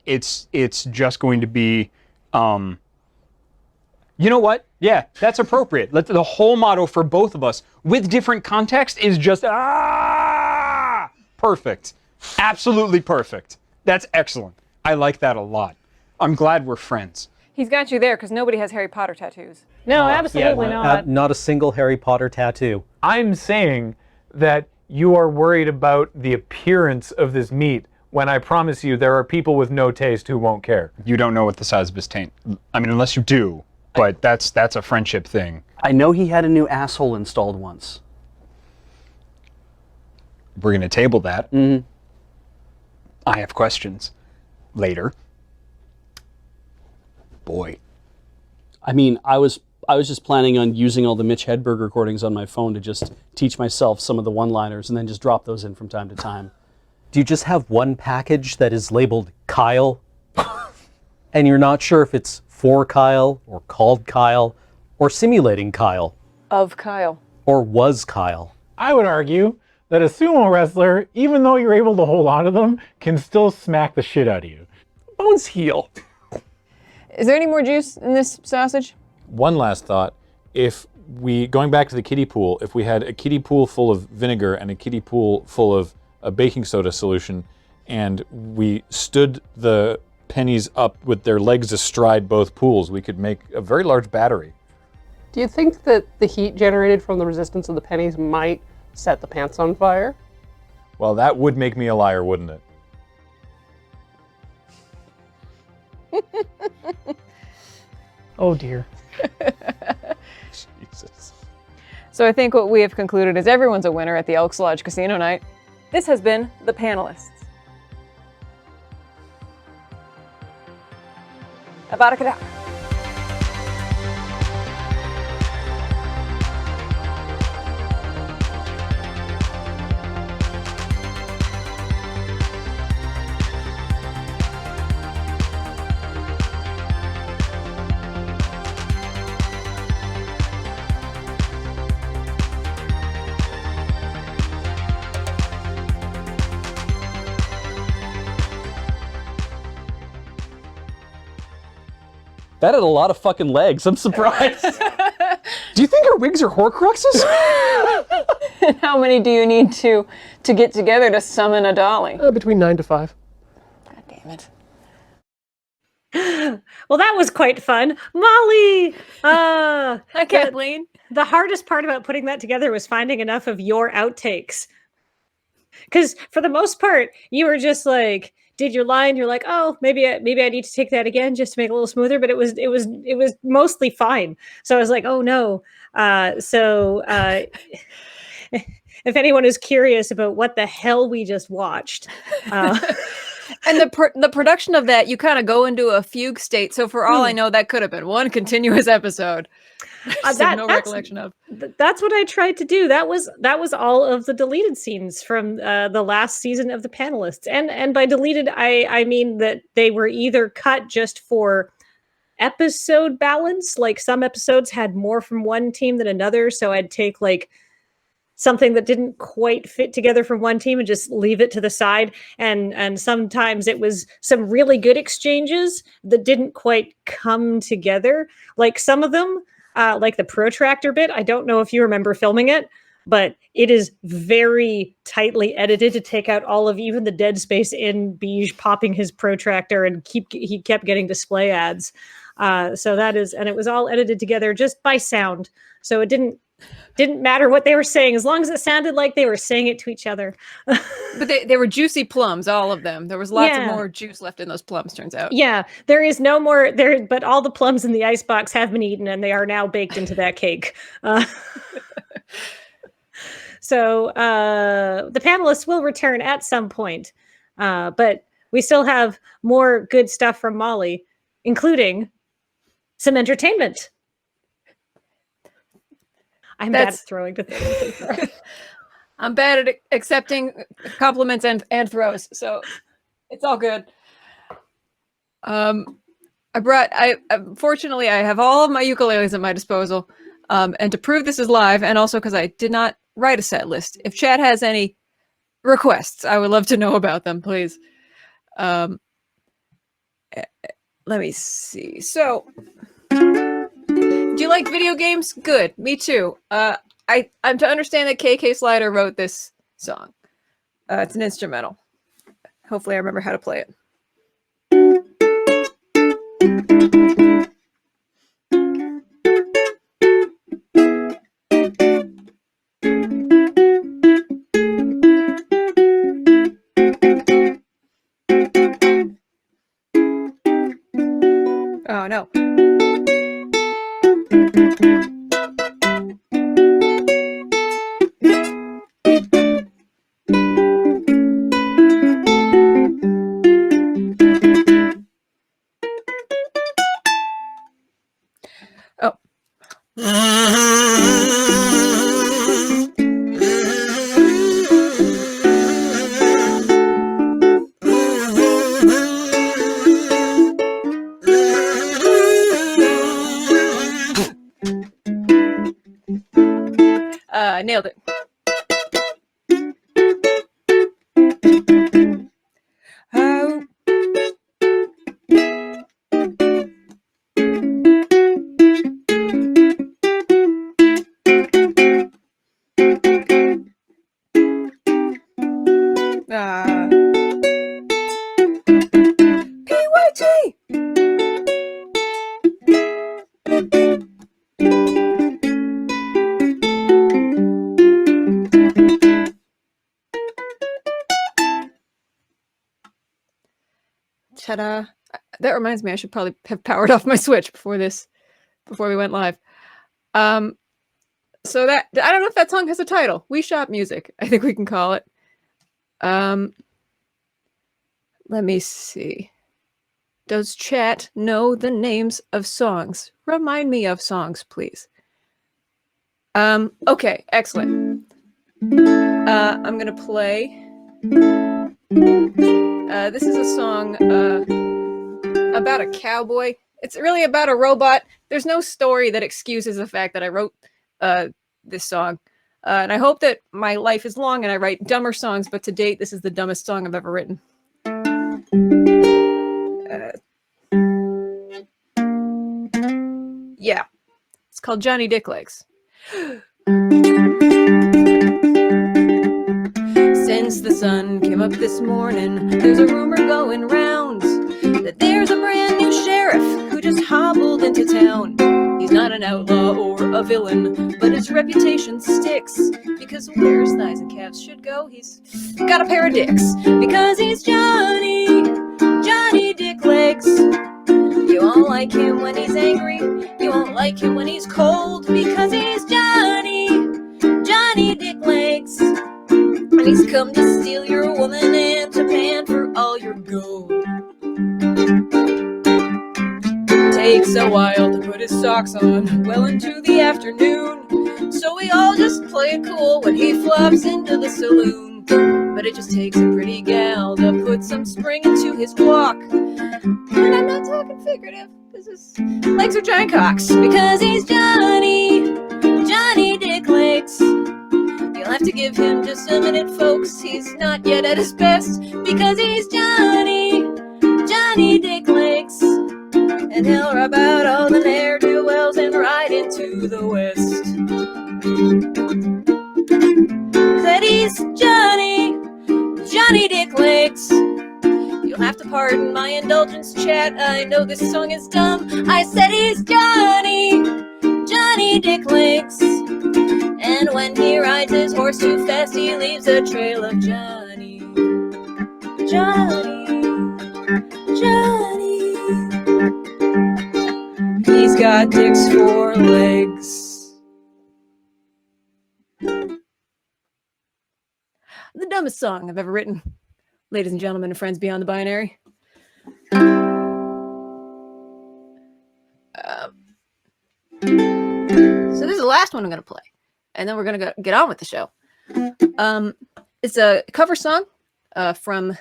It's just going to be, you know what? Yeah, that's appropriate. The whole motto for both of us with different context is just perfect. Absolutely perfect. That's excellent. I like that a lot. I'm glad we're friends. He's got you there because nobody has Harry Potter tattoos. No, absolutely not. Not a single Harry Potter tattoo. I'm saying that you are worried about the appearance of this meat when I promise you there are people with no taste who won't care. You don't know what the size of his taint. I mean, unless you do. But that's a friendship thing. I know he had a new asshole installed once. We're going to table that. Mm-hmm. I have questions later. Boy. I mean, I was just planning on using all the Mitch Hedberg recordings on my phone to just teach myself some of the one-liners and then just drop those in from time to time. Do you just have one package that is labeled Kyle? And you're not sure if it's for Kyle, or called Kyle, or simulating Kyle? Of Kyle. Or was Kyle? I would argue that a sumo wrestler, even though you're able to hold on to them, can still smack the shit out of you. Bones heal. Is there any more juice in this sausage? One last thought. If we, going back to the kiddie pool, if we had a kiddie pool full of vinegar and a kiddie pool full of a baking soda solution, and we stood the pennies up with their legs astride both pools, we could make a very large battery. Do you think that the heat generated from the resistance of the pennies might set the pants on fire? Well, that would make me a liar, wouldn't it? Oh dear. Jesus. So I think what we have concluded is everyone's a winner at the Elks Lodge Casino night. This has been The Panelists. Abracadabra. That had a lot of fucking legs. I'm surprised. Do you think our wigs are Horcruxes? How many do you need to get together to summon a dolly? Between 9 to 5. God damn it. Well, that was quite fun. Molly! Hi, Kathleen. The hardest part about putting that together was finding enough of your outtakes. Because for the most part, you were just like, did your line, you're like, oh, maybe I need to take that again just to make it a little smoother, but it was mostly fine. So I was like, oh no. If anyone is curious about what the hell we just watched. And the production of that, you kind of go into a fugue state. So for all I know, that could have been one continuous episode. I have no recollection of. That's what I tried to do. That was all of the deleted scenes from the last season of The Panelists. And by deleted, I mean that they were either cut just for episode balance. Like some episodes had more from one team than another. So I'd take like something that didn't quite fit together from one team and just leave it to the side. And sometimes it was some really good exchanges that didn't quite come together. Like some of them, like the protractor bit, I don't know if you remember filming it, but it is very tightly edited to take out all of even the dead space in Beige popping his protractor, and he kept getting display ads. So that is, and it was all edited together just by sound. So it didn't matter what they were saying, as long as it sounded like they were saying it to each other. But they were juicy plums, all of them. There was lots of more juice left in those plums, turns out. Yeah, there is no more there, but all the plums in the icebox have been eaten and they are now baked into that cake. So the panelists will return at some point, but we still have more good stuff from Molly, including some entertainment. I'm bad at throwing to things. I'm bad at accepting compliments and throws, so it's all good. Fortunately, I have all of my ukuleles at my disposal, and to prove this is live, and also because I did not write a set list. If chat has any requests, I would love to know about them, please. Let me see. So, do you like video games? Good, me too. I'm to understand that KK Slider wrote this song. It's an instrumental. Hopefully I remember how to play it. Oh no. Nailed it. Oh. PYT. Ta-da. That reminds me, I should probably have powered off my Switch before we went live. So that, I don't know if that song has a title. We Shop Music, I think we can call it. Let me see. Does chat know the names of songs? Remind me of songs, please. Okay, excellent. I'm gonna play. This is a song about a cowboy. It's really about a robot. There's no story that excuses the fact that I wrote this song. And I hope that my life is long and I write dumber songs, but to date, this is the dumbest song I've ever written. Yeah. It's called Johnny Dicklegs. Since the sun came up this morning, there's a rumor going round that there's a brand new sheriff who just hobbled into town. He's not an outlaw or a villain, but his reputation sticks, because where his thighs and calves should go, he's got a pair of dicks. Because he's Johnny Dicklegs. You won't like him when he's angry, you won't like him when he's cold, because he's Johnny Dicklegs. And he's come to steal your woman and to pan for all your gold. Takes a while to put his socks on, well into the afternoon, so we all just play it cool when he flops into the saloon. But it just takes a pretty gal to put some spring into his walk. And I'm not talking figurative, because his legs are giant cocks. Because he's Johnny Dicklegs. You'll have to give him just a minute, folks, he's not yet at his best. Because he's Johnny Dicklegs. And he'll rub out all the ne'er-do-wells and ride into the West. That he's Johnny Dicklegs. You'll have to pardon my indulgence, chat, I know this song is dumb. I said he's Johnny Dicklegs. And when he rides his horse too fast, he leaves a trail of Johnny. He's got dicks for legs. The dumbest song I've ever written, ladies and gentlemen and friends beyond the binary. So this is the last one I'm going to play, and then we're going to get on with the show. It's a cover song from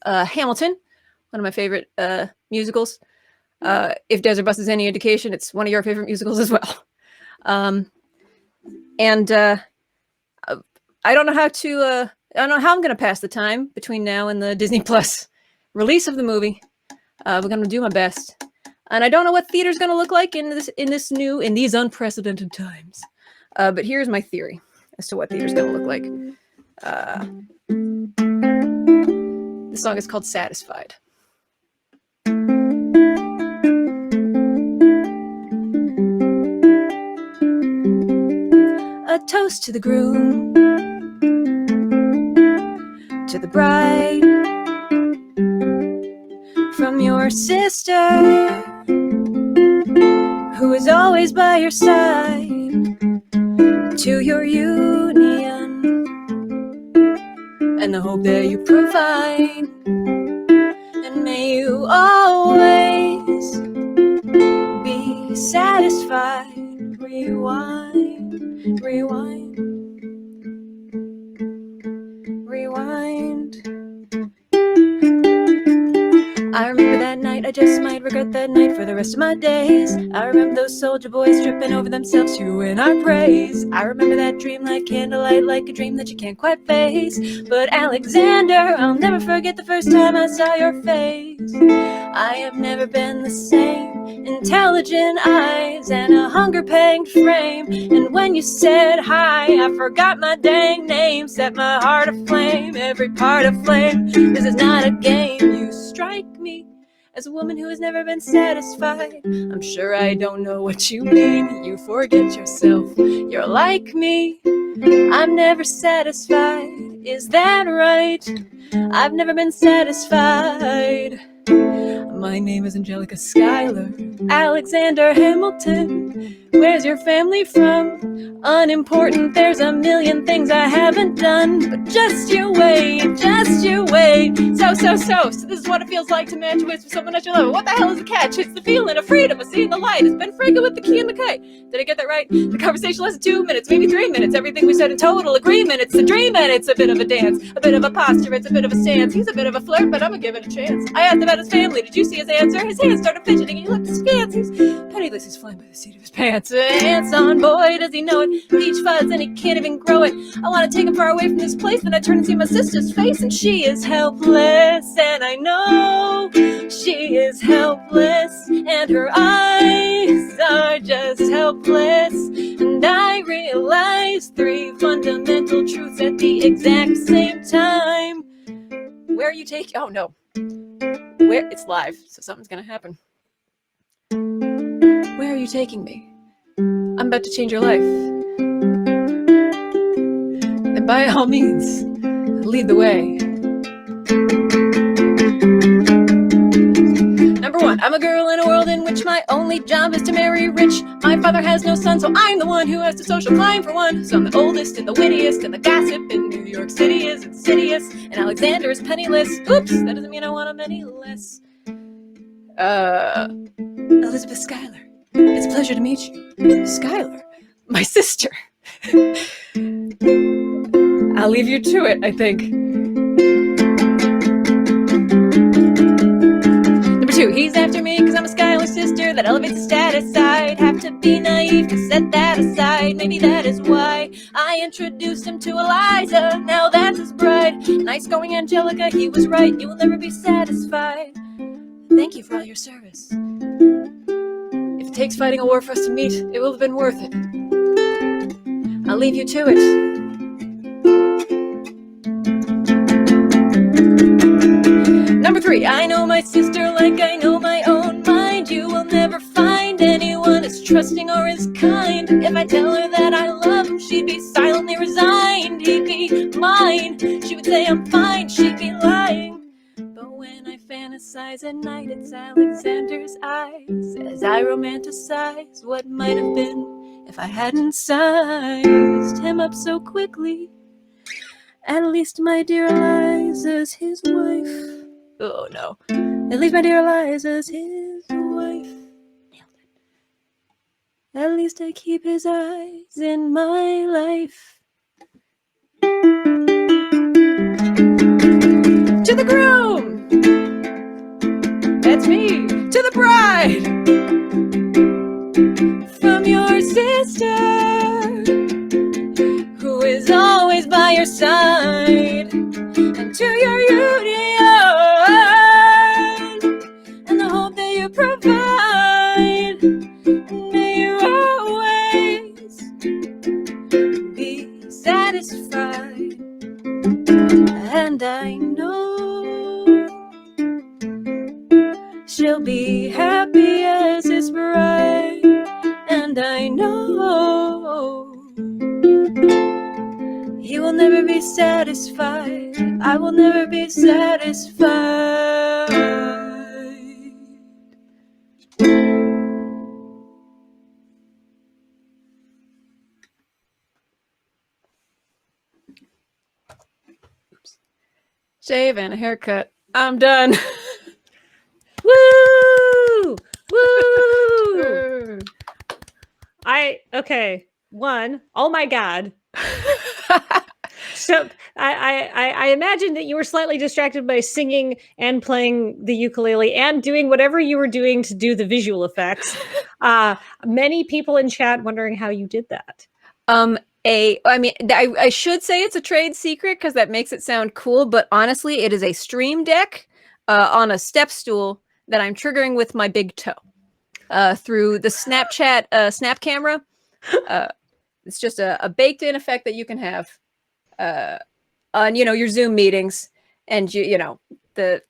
Hamilton, one of my favorite musicals. If Desert Bus is any indication, it's one of your favorite musicals as well. And I don't know how to. I don't know how I'm going to pass the time between now and the Disney Plus release of the movie. We're going to do my best, and I don't know what theater's going to look like in these unprecedented times. But here's my theory as to what theater's going to look like. This song is called "Satisfied." A toast to the groom, to the bride, from your sister, who is always by your side, to your union, and the hope that you provide, and may you always be satisfied. Rewind, rewind, rewind. I remember that night I just might regret that night for the rest of my days. I remember those soldier boys tripping over themselves to win our praise. I remember that dream like candlelight, like a dream that you can't quite face. But Alexander, I'll never forget the first time I saw your face. I have never been the same. Intelligent eyes and a hunger-panged frame. And when you said hi, I forgot my dang name. Set my heart aflame, every part aflame. This is not a game. You strike me as a woman who has never been satisfied. I'm sure I don't know what you mean. You forget yourself. You're like me. I'm never satisfied. Is that right? I've never been satisfied. My name is Angelica Schuyler. Alexander Hamilton. Where's your family from? Unimportant, there's a million things I haven't done. But just you wait, just you wait. So this is what it feels like to match wits with someone that you love. What the hell is the catch? It's the feeling of freedom of seeing the light. It's Ben Franklin with the key and the kite. Did I get that right? The conversation lasted 2 minutes, maybe 3 minutes. Everything we said in total agreement. It's a dream and it's a bit of a dance. A bit of a posture, it's a bit of a stance. He's a bit of a flirt, but I'ma give it a chance. I asked about his family. Did you see his answer? His hands started fidgeting. He looked askance. He's penniless. He's flying by the seat of his pants. Ants on, boy, does he know it. Peach fuzz and he can't even grow it. I want to take him far away from this place. Then I turn and see my sister's face, and she is helpless. And I know she is helpless, and her eyes are just helpless. And I realize 3 fundamental truths at the exact same time. Where are you taking? Oh no. Where? It's live, so something's gonna happen. Where are you taking me? I'm about to change your life. And by all means, lead the way. Number 1, I'm a girl in a world in which my only job is to marry rich. My father has no son, so I'm the one who has to social climb for one. So I'm the oldest and the wittiest, and the gossip in New York City is insidious. And Alexander is penniless. Oops, that doesn't mean I want him any less. Elizabeth Schuyler. It's a pleasure to meet you. Schuyler, my sister. I'll leave you to it, I think. Number 2, he's after me because I'm a Schuyler sister. That elevates the status. I'd have to be naive to set that aside. Maybe that is why I introduced him to Eliza. Now that's his bride. Nice going, Angelica, he was right. You will never be satisfied. Thank you for all your service. If it takes fighting a war for us to meet, it will have been worth it. I'll leave you to it. Number 3, I know my sister like I know my own mind. You will never find anyone as trusting or as kind. If I tell her that I love him, she'd be silently resigned. He'd be mine. She would say I'm fine, she'd be lying. But when I fantasize at night, it's Alexander's eyes as I romanticize what might have been if I hadn't sized him up so quickly. At least my dear Eliza's his wife. Oh no. At least my dear Eliza's his wife. Nailed it. At least I keep his eyes in my life. To the groom! That's me! To the bride! From your sister, who is always by your side, and to your union, and the hope that you provide, and may you always be satisfied. And I know she'll be happy as his bride. And I know he will never be satisfied. I will never be satisfied. Shave and a haircut. I'm done. Woo! Woo! Okay. 1, oh my God. So I imagine that you were slightly distracted by singing and playing the ukulele and doing whatever you were doing to do the visual effects. Many people in chat wondering how you did that. I should say it's a trade secret because that makes it sound cool, but honestly, it is a stream deck on a step stool that I'm triggering with my big toe through the Snapchat snap camera. It's just a baked-in effect that you can have on your Zoom meetings and the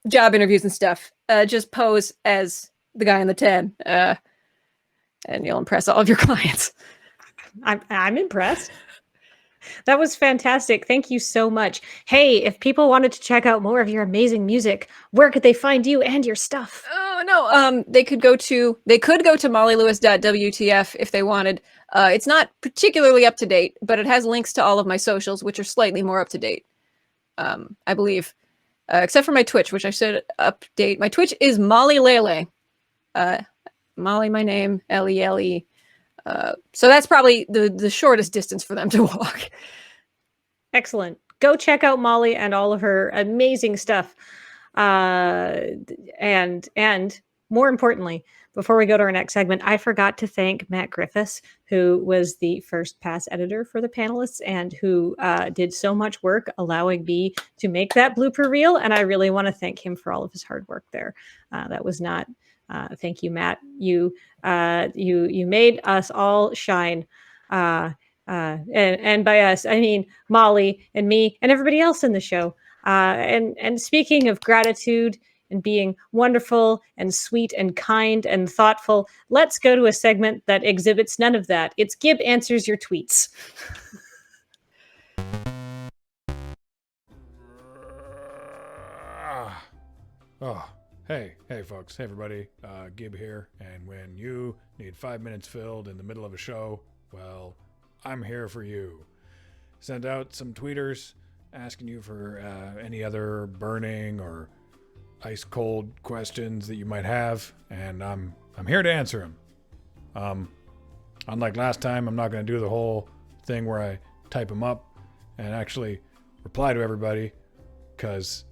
job interviews and stuff. Just pose as the guy in the 10, and you'll impress all of your clients. I'm impressed. That was fantastic. Thank you so much. Hey, if people wanted to check out more of your amazing music, where could they find you and your stuff? Oh no, they could go to mollylewis.wtf if they wanted. It's not particularly up to date, but it has links to all of my socials, which are slightly more up to date. I believe, except for my Twitch, which I should update. My Twitch is Molly Lele. Molly, my name, Lele. So that's probably the shortest distance for them to walk. Excellent. Go check out Molly and all of her amazing stuff. And more importantly, before we go to our next segment, I forgot to thank Matt Griffiths, who was the first pass editor for the panelists and who did so much work allowing me to make that blooper reel. And I really want to thank him for all of his hard work there. That was not... thank you, Matt. You made us all shine. And by us, I mean Molly and me and everybody else in the show. And speaking of gratitude and being wonderful and sweet and kind and thoughtful, let's go to a segment that exhibits none of that. It's Gib Answers Your Tweets. Hey folks, hey everybody, Gib here, and when you need 5 minutes filled in the middle of a show, well, I'm here for you. Send out some tweeters asking you for any other burning or ice cold questions that you might have, and I'm here to answer them. Unlike last time, I'm not going to do the whole thing where I type them up and actually reply to everybody, because,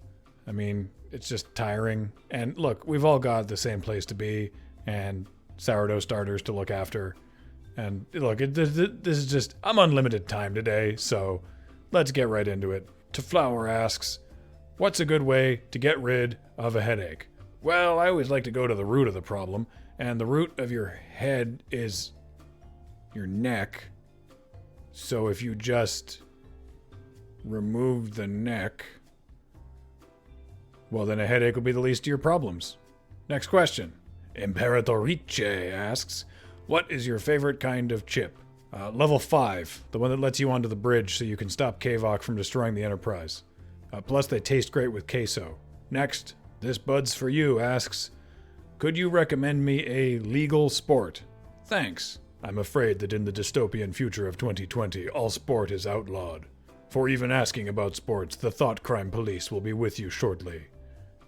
I mean, it's just tiring. And look, we've all got the same place to be and sourdough starters to look after. And look, this is just, I'm unlimited time today, so let's get right into it. Taflower asks, what's a good way to get rid of a headache? Well, I always like to go to the root of the problem, and the root of your head is your neck. So if you just remove the neck, well, then a headache will be the least of your problems. Next question. Imperatorice asks, what is your favorite kind of chip? Level 5, the one that lets you onto the bridge so you can stop Kavok from destroying the Enterprise. Plus, they taste great with queso. Next, this Bud's for you asks, could you recommend me a legal sport? Thanks. I'm afraid that in the dystopian future of 2020, all sport is outlawed. For even asking about sports, the Thought Crime Police will be with you shortly.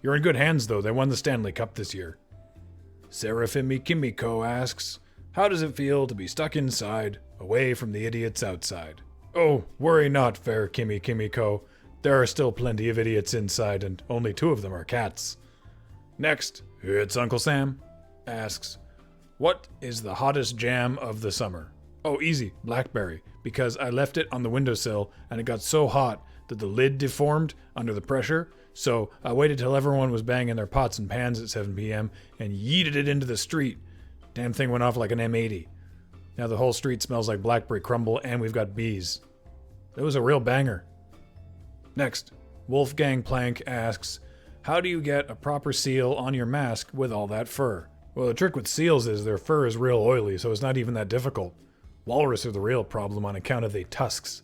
You're in good hands, though. They won the Stanley Cup this year. Serafimi Kimiko asks, how does it feel to be stuck inside, away from the idiots outside? Oh, worry not, fair Kimi Kimiko. There are still plenty of idiots inside, and only 2 of them are cats. Next, it's Uncle Sam asks, what is the hottest jam of the summer? Oh, easy, blackberry, because I left it on the windowsill, and it got so hot that the lid deformed under the pressure. So I waited till everyone was banging their pots and pans at 7 p.m. and yeeted it into the street. Damn thing went off like an M80. Now the whole street smells like blackberry crumble and we've got bees. It was a real banger. Next, Wolfgang Plank asks, how do you get a proper seal on your mask with all that fur? Well, the trick with seals is their fur is real oily, so it's not even that difficult. Walrus are the real problem on account of the tusks.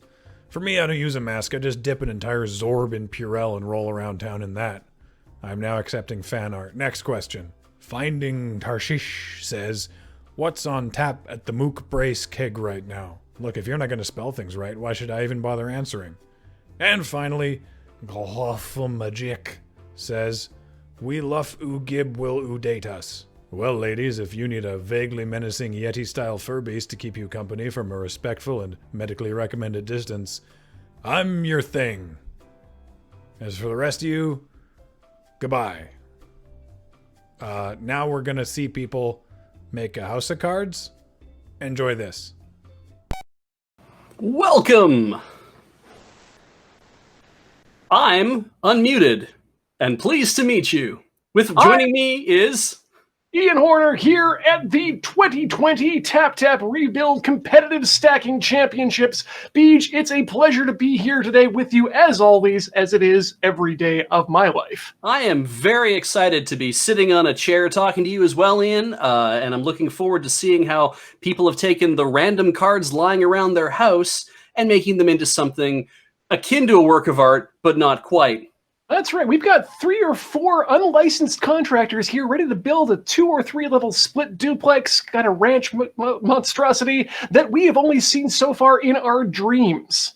For me, I don't use a mask. I just dip an entire Zorb in Purell and roll around town in that. I'm now accepting fan art. Next question. Finding Tarshish says, what's on tap at the Mook Brace keg right now? Look, if you're not going to spell things right, why should I even bother answering? And finally, Magic says, we luff oo gib will oo date us. Well, ladies, if you need a vaguely menacing Yeti-style fur beast to keep you company from a respectful and medically recommended distance, I'm your thing. As for the rest of you, goodbye. Now we're gonna see people make a house of cards. Enjoy this. Welcome! I'm unmuted, and pleased to meet you. Joining me is... Ian Horner here at the 2020 Tap Tap Rebuild Competitive Stacking Championships. Beej, it's a pleasure to be here today with you, as always, as it is every day of my life. I am very excited to be sitting on a chair talking to you as well, Ian, and I'm looking forward to seeing how people have taken the random cards lying around their house and making them into something akin to a work of art, but not quite. That's right. We've got 3 or 4 unlicensed contractors here ready to build a 2 or 3 level split duplex kind of ranch monstrosity that we have only seen so far in our dreams.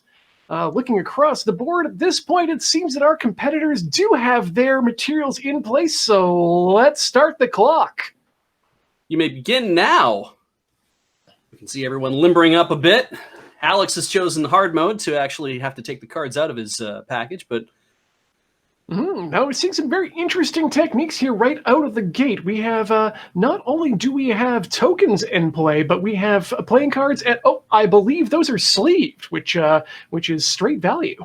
Looking across the board, at this point, it seems that our competitors do have their materials in place, so let's start the clock. You may begin now. You can see everyone limbering up a bit. Alex has chosen hard mode to actually have to take the cards out of his package, but... Now we're seeing some very interesting techniques here right out of the gate. We have, not only do we have tokens in play, but we have playing cards at, I believe those are sleeved, which is straight value.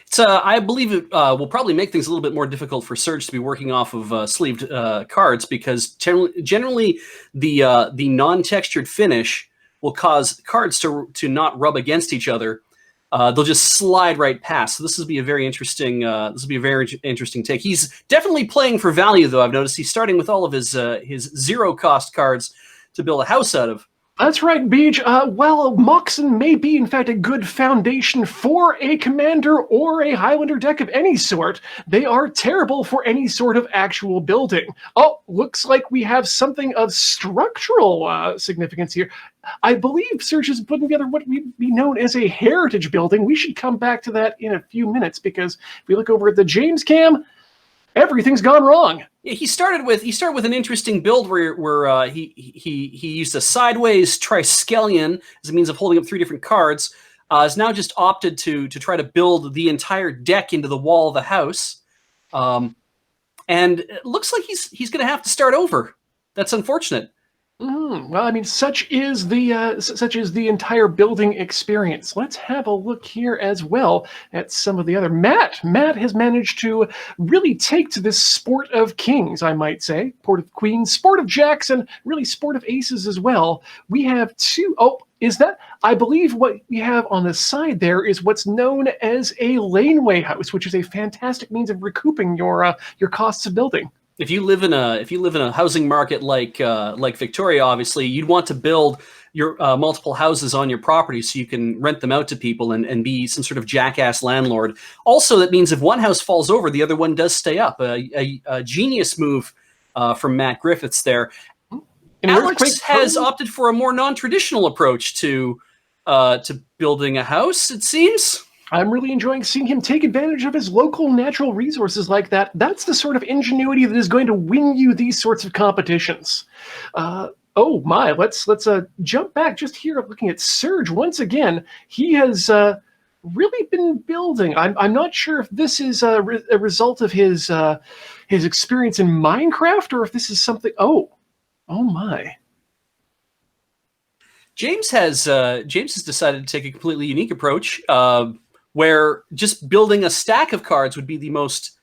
It's, I believe it will probably make things a little bit more difficult for Surge to be working off of sleeved cards, because generally the non-textured finish will cause cards to not rub against each other. They'll just slide right past. So this will be a very interesting. Take. He's definitely playing for value, though. I've noticed he's starting with all of his zero cost cards to build a house out of. That's right, Beej. While Moxen may be, in fact, a good foundation for a commander or a Highlander deck of any sort, they are terrible for any sort of actual building. Oh, looks like we have something of structural significance here. I believe Serge is putting together what would be known as a heritage building. We should come back to that in a few minutes, because if we look over at the James cam, everything's gone wrong. Yeah, he started with an interesting build where he used a sideways Triskelion as a means of holding up 3 different cards. Has now just opted to try to build the entire deck into the wall of the house, and it looks like he's going to have to start over. That's unfortunate. Well, I mean, such is the entire building experience. Let's have a look here as well at some of the other. Matt has managed to really take to this sport of kings, I might say, sport of queens, sport of jacks, and really sport of aces as well. We have 2. Oh, is that? I believe what we have on the side there is what's known as a laneway house, which is a fantastic means of recouping your costs of building. If you live in a housing market like Victoria, obviously, you'd want to build your multiple houses on your property so you can rent them out to people and be some sort of jackass landlord. Also, that means if one house falls over, the other one does stay up. A genius move from Matt Griffiths there. And Alex has opted for a more non-traditional approach to building a house, it seems. I'm really enjoying seeing him take advantage of his local natural resources like that. That's the sort of ingenuity that is going to win you these sorts of competitions. Oh my, let's jump back just here looking at Surge once again. He has really been building. I'm not sure if this is a result of his experience in Minecraft or if this is something. Oh my. James has decided to take a completely unique approach, where just building a stack of cards would be the most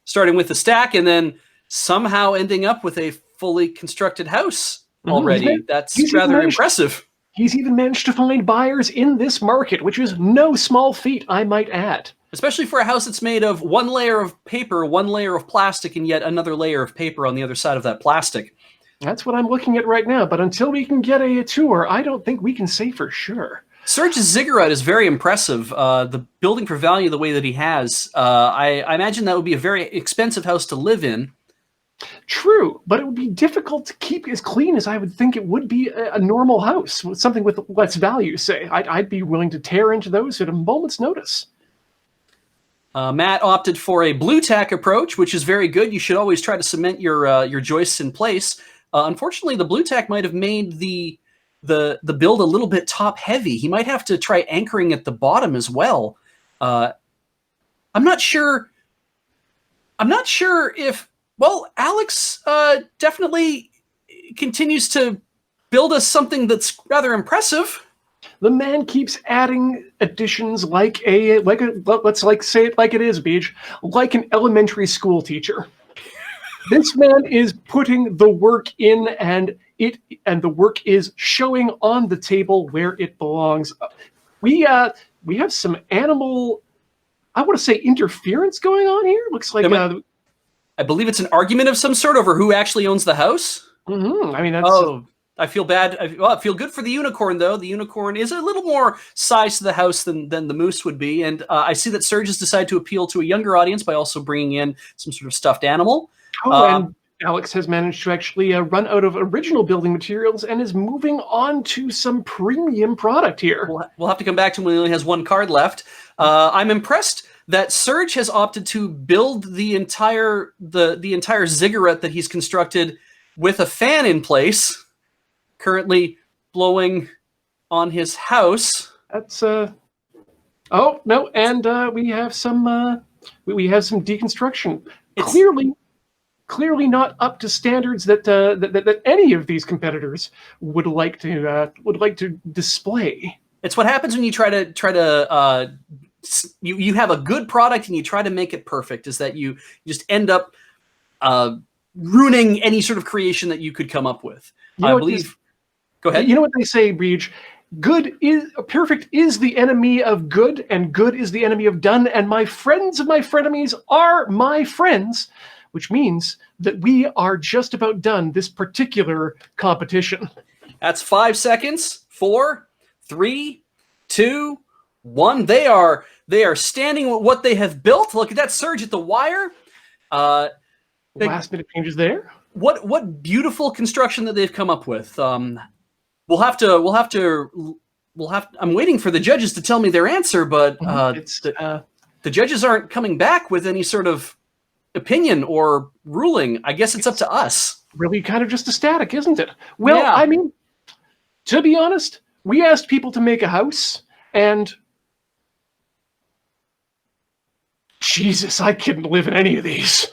starting with the stack and then somehow ending up with a fully constructed house already. That's rather impressive. He's even managed to find buyers in this market, which is no small feat, I might add. Especially for a house that's made of 1 layer of paper, 1 layer of plastic, and yet another layer of paper on the other side of that plastic. That's what I'm looking at right now, but until we can get a tour, I don't think we can say for sure. Surge's ziggurat is very impressive. The building for value the way that he has, I imagine that would be a very expensive house to live in. True, but it would be difficult to keep as clean as I would think it would be a normal house, something with less value, say. I'd be willing to tear into those at a moment's notice. Matt opted for a blue tack approach, which is very good. You should always try to cement your joists in place. Unfortunately, the blue tack might have made the the build a little bit top heavy. He might have to try anchoring at the bottom as well. I'm not sure if, well, Alex definitely continues to build us something that's rather impressive. The man keeps adding additions like let's say it like it is, Beach, like an elementary school teacher. This man is putting the work in, and the work is showing on the table where it belongs. We have some animal, I want to say, interference going on here. Looks like I believe it's an argument of some sort over who actually owns the house. Mm-hmm. I mean, that's... Oh, I feel bad. I feel good for the unicorn, though. The unicorn is a little more size to the house than the moose would be. And I see that Surge has decided to appeal to a younger audience by also bringing in some sort of stuffed animal. Oh, and Alex has managed to actually run out of original building materials and is moving on to some premium product here. We'll have to come back to him when he only has one card left. I'm impressed that Surge has opted to build the entire ziggurat that he's constructed with a fan in place, currently blowing on his house. That's oh no, and we have some deconstruction. Clearly not up to standards that any of these competitors would like to display. It's what happens when you try to you have a good product and you try to make it perfect, is that you just end up ruining any sort of creation that you could come up with. I believe. Go ahead. You know what they say, Breach? Perfect is the enemy of good, and good is the enemy of done. And my friends of my frenemies are my friends, which means that we are just about done this particular competition. That's 5 seconds. 4, 3, 2, 1. They are standing with what they have built. Look at that Surge at the wire. Last minute changes there. What beautiful construction that they've come up with. I'm waiting for the judges to tell me their answer, but the judges aren't coming back with any sort of opinion or ruling. I guess it's up to us. Really kind of just a static, isn't it? Well, yeah. I mean, to be honest, we asked people to make a house, and Jesus, I couldn't live in any of these.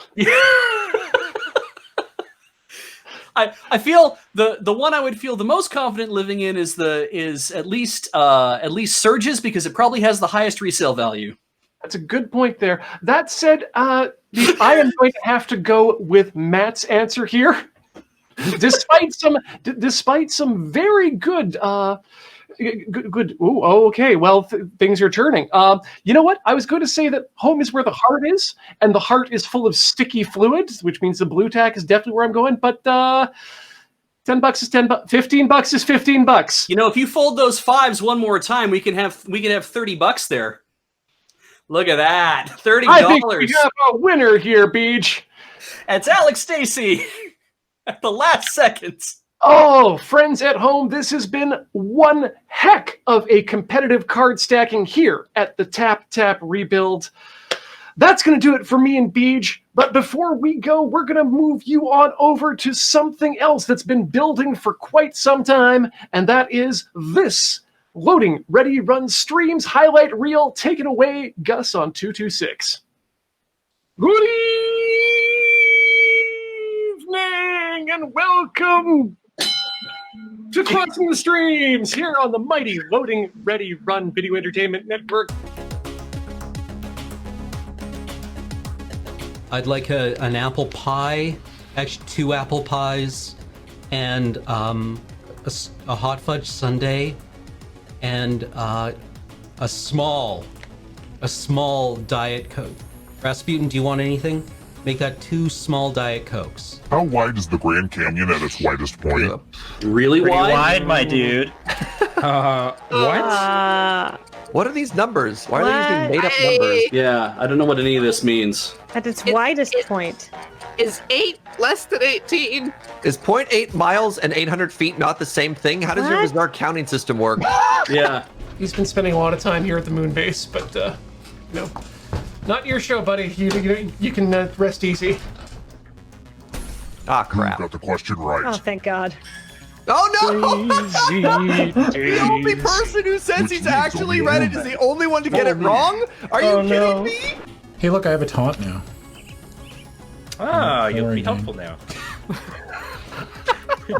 I feel the one I would feel the most confident living in is at least Surge's, because it probably has the highest resale value. That's a good point there. That said, I am going to have to go with Matt's answer here, despite some very good. Good. Ooh, okay. Well, things are turning. You know what? I was going to say that home is where the heart is, and the heart is full of sticky fluids, which means the blue tack is definitely where I'm going. But $10 is $10. $15 is $15. You know, if you fold those fives one more time, we can have $30 there. Look at that, $30. I think we have a winner here, Beach. It's Alex Stacey at the last seconds. Oh, friends at home, this has been one heck of a competitive card stacking here at the Tap Rebuild. That's going to do it for me and Beej. But before we go, we're going to move you on over to something else that's been building for quite some time, and that is this Loading Ready Run Streams highlight reel. Take it away, Gus, on 226. Good evening and welcome to Crossing the Streams here on the mighty Loading Ready Run Video Entertainment Network. I'd like an apple pie, actually 2 apple pies, and a hot fudge sundae, and a small Diet Coke. Rasputin, do you want anything? Make that 2 small Diet Cokes. How wide is the Grand Canyon at its widest point? Really Pretty wide? wide, my dude. What? What are these numbers? Why are they using made-up numbers? Yeah, I don't know what any of this means. At its widest point. Is 8 less than 18? Is 0.8 miles and 800 feet not the same thing? How does your bizarre counting system work? Yeah. He's been spending a lot of time here at the moon base, but no. Not your show, buddy. You can rest easy. Ah, crap. Got the question right. Oh, thank God. Oh no! The only person who says he's actually read it is the only one to get it wrong? Are you kidding me? Hey, look, I have a taunt now. Ah, you'll be helpful now.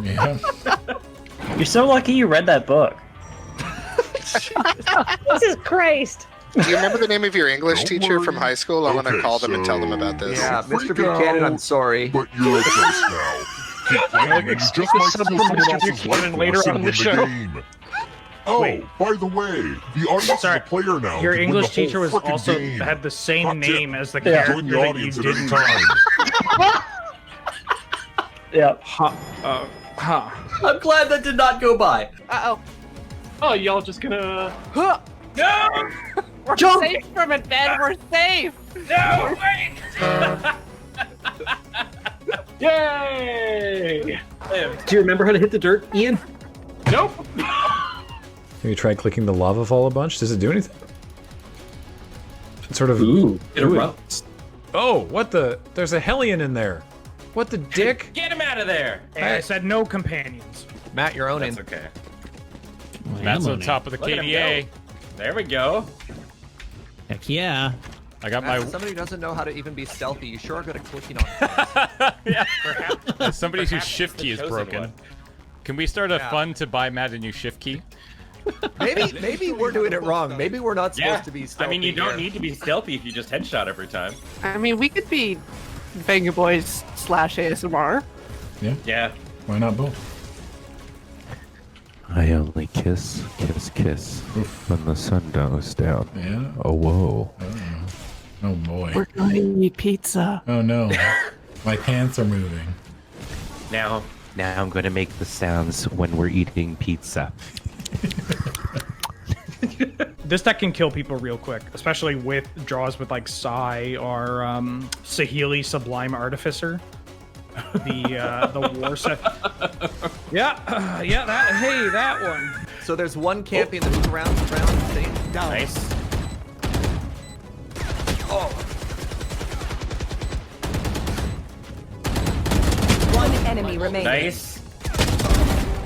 Yeah. You're so lucky you read that book. Jesus Christ. Do you remember the name of your English teacher from high school? I want to call them and tell them about this. Yeah, Mr. Buchanan, I'm sorry. But you're a place now. Keep playing and you just might steal someone else's life later on in the show. game. Oh, by the way, the audience is a player now. Your to win English the whole teacher was frickin' also game. had the same Hot tip. name as the Join character the that you audience at any didn't. time. Yep. I'm glad that did not go by. Uh-oh. Oh, y'all just gonna... Huh. No! We're Jump! safe from it, Ben. We're safe. No, wait! Yay! Do you remember how to hit the dirt, Ian? Nope. Have you tried clicking the lava fall a bunch? Does it do anything? It's sort of... Ooh, it erupts. Oh, what the... There's a Hellion in there. What the dick? Get him out of there! Hey, I said no companions. Matt, you're owning. That's okay. That's on top of the Look at him KDA. go. There we go. Heck yeah. I got Matt, my... for somebody who doesn't know how to even be stealthy, you sure are good at clicking on Yeah, perhaps. Somebody whose perhaps shift the key is chosen broken. one. Can we start a fund to buy Matt a new shift key? Maybe we're doing it wrong. Maybe we're not supposed to be stealthy. I mean, you don't here. need to be stealthy if you just headshot every time. I mean, we could be Banger Boys / ASMR. Yeah. Yeah. Why not both? I only kiss when the sun goes down. Yeah. Oh, whoa. Oh boy. We're going to eat pizza. Oh no. My pants are moving. Now I'm going to make the sounds when we're eating pizza. This deck can kill people real quick, especially with draws with like Sai or Sahili Sublime Artificer. The war set. Yeah, that one. So there's one camping that moves around the stage. Nice. Oh. One enemy remaining. Nice.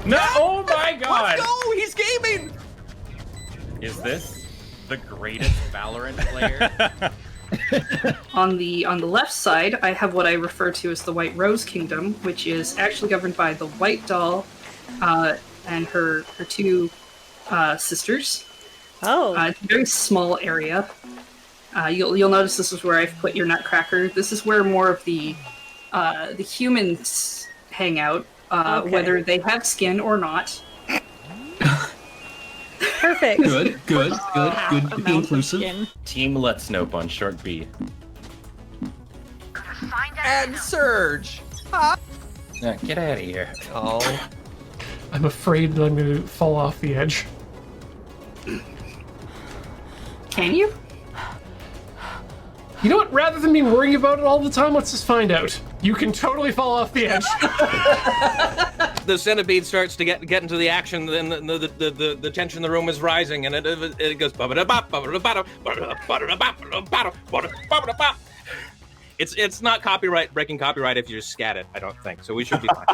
No! Oh my god! Let's go! He's gaming! Is this the greatest Valorant player? On the left side, I have what I refer to as the White Rose Kingdom, which is actually governed by the White Doll and her two sisters. Oh, it's a very small area. You'll notice this is where I've put your Nutcracker. This is where more of the humans hang out, Okay. whether they have skin or not. Perfect. Good. Good to be inclusive. Team Let's Nope on short B. And Surge! Get out of here. Oh. I'm afraid that I'm going to fall off the edge. Can you? You know what? Rather than me worrying about it all the time, let's just find out. You can totally fall off the edge. The centipede starts to get into the action, then the tension in the room is rising, and it goes. It's not breaking copyright if you just scat it. I don't think so. We should be fine.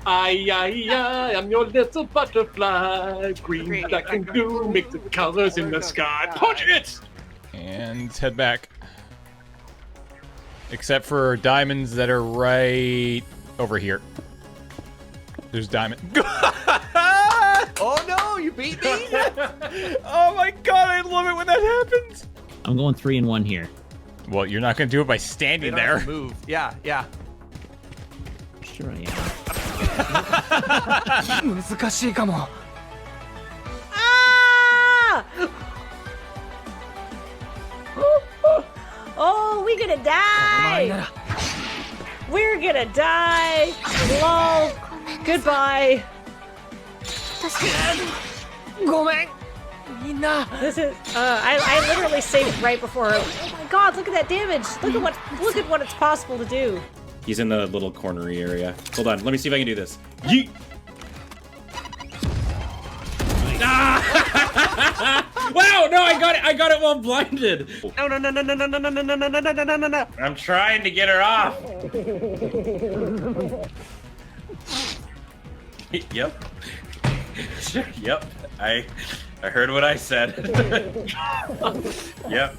I'm your little butterfly. Green, black, and blue make the colors in the sky. Punch it! And head back. Except for diamonds that are right over here. There's diamond. Oh no, you beat me! Oh my god, I love it when that happens! I'm going 3 and 1 here. Well, you're not gonna do it by standing there. Move. Yeah. Sure I am. Ah! Oh, we gonna die! We're gonna die! Lol. Goodbye. This is. I literally saved right before. Oh my god! Look at that damage! Look at what it's possible to do. He's in the little cornery area. Hold on, let me see if I can do this. Yeet! Wow, no, I got it while blinded. No. I'm trying to get her off. Yep. Sure. Yep. I heard what I said. Yep.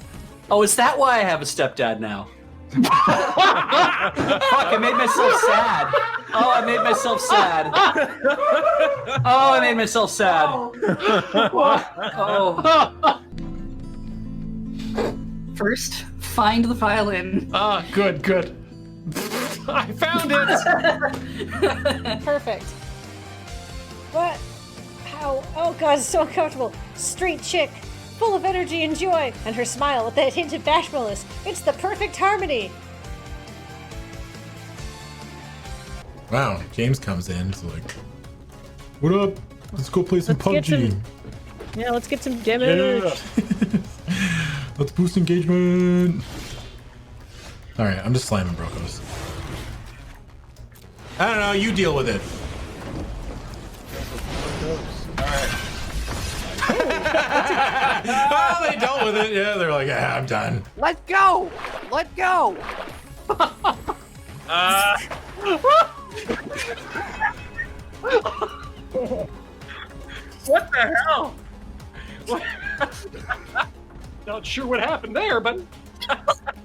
Oh, is that why I have a stepdad now? Fuck, I made myself sad. Oh, I made myself sad. Oh, I made myself sad. Oh. First, find the violin. Ah, good. I found it! Perfect. What? How? Oh god, it's so uncomfortable. Street chick, full of energy and joy, and her smile with that hint of bashfulness. It's the perfect harmony. Wow, James comes in. It's like, what up? Let's go play some Let's get PUBG. Yeah, let's get some damage. Let's boost engagement. All right, I'm just slamming Brocos. I don't know. You deal with it. Oh, they dealt with it. Yeah, they're like, yeah, I'm done. Let go! Let go! What the hell? Not sure what happened there, but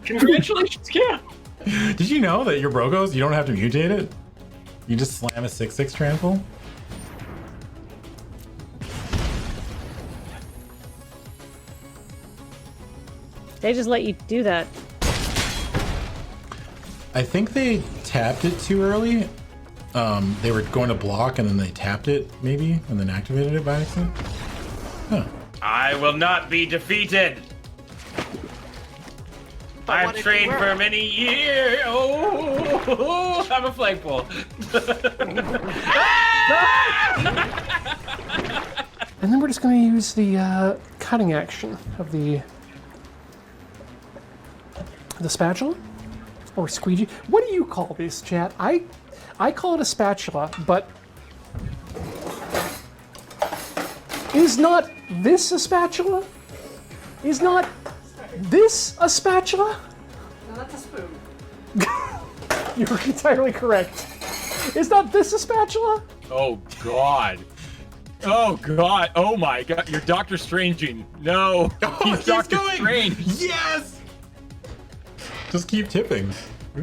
congratulations, Cam. Did you know that your Brocos, you don't have to mutate it? You just slam a 6/6 trample? They just let you do that. I think they tapped it too early. They were going to block and then they tapped it, maybe, and then activated it by accident. Huh. I will not be defeated. I've trained for many years. Oh, I'm a flagpole. And then we're just going to use the cutting action of the spatula or squeegee. What do you call this, chat? I call it a spatula, but is not this a spatula? Is not this a spatula? No, that's a spoon. You're entirely correct. Is not this a spatula? Oh God. Oh God. Oh my God. You're Doctor Stranging. No. He's Doctor Strange. Yes. Just keep tipping. Oh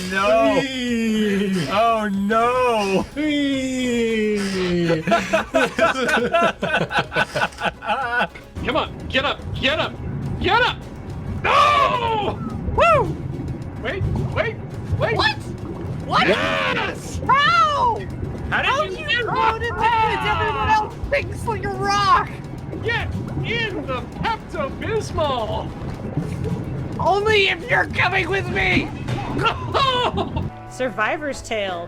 no. Oh no. Come on, get up, get up, get up! No! Woo! Wait. What? What? Yes! How? How did you throw it in the kids? Everyone else thinks like a rock! Get in the Pepto-Bismol! Only if you're coming with me! Survivor's tale.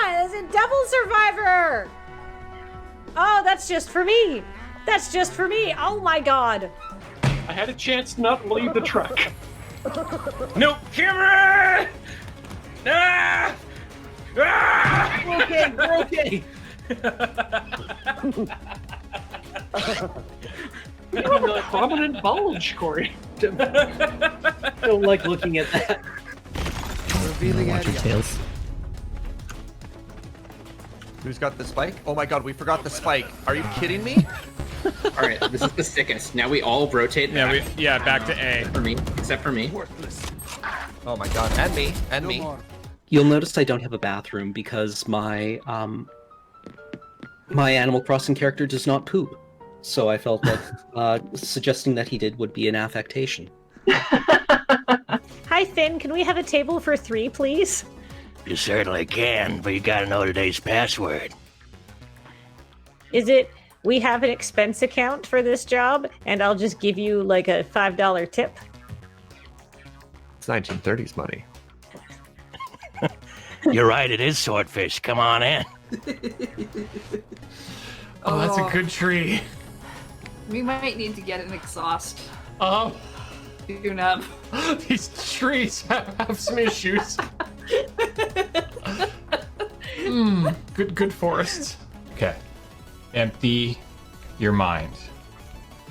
There's a double survivor! Oh, that's just for me. That's just for me. Oh my god. I had a chance to not leave the truck. No, camera! Ah! Ah! We're okay. You have a prominent bulge, Corey. Don't like looking at that. Revealing watch your tails. Who's got the spike? Oh my god, we forgot the spike. Are you kidding me? All right, this is the sickest. Now we all rotate back. Back to A. For me, except for me. Oh my god, and me, and me. You'll notice I don't have a bathroom because my my Animal Crossing character does not poop. So I felt that suggesting that he did would be an affectation. Hi, Finn. Can we have a table for 3, please? You certainly can, but you gotta know today's password. Is it, we have an expense account for this job, and I'll just give you like a $5 tip? It's 1930s money. You're right, it is Swordfish. Come on in. Oh, that's a good tree. We might need to get an exhaust. Oh. Tune up. These trees have some issues. Good forest. Okay. Empty your mind.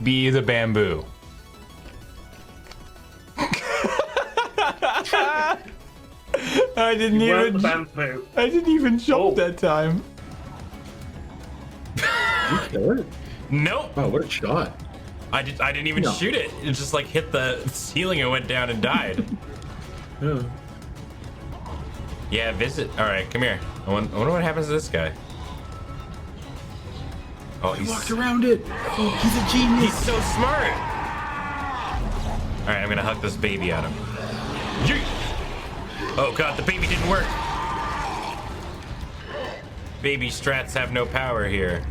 Be the bamboo. I didn't You weren't even. the bamboo. I didn't even jump that time. You kill it? Nope. Oh, what a shot! I didn't even No. shoot it. It just like hit the ceiling and went down and died. Yeah. Yeah, visit. All right, come here. I wonder what happens to this guy. Oh, He walked around it. Oh, he's a genius. He's so smart. All right, I'm gonna hug this baby at him. Yeet. Oh god, the baby didn't work. Baby strats have no power here.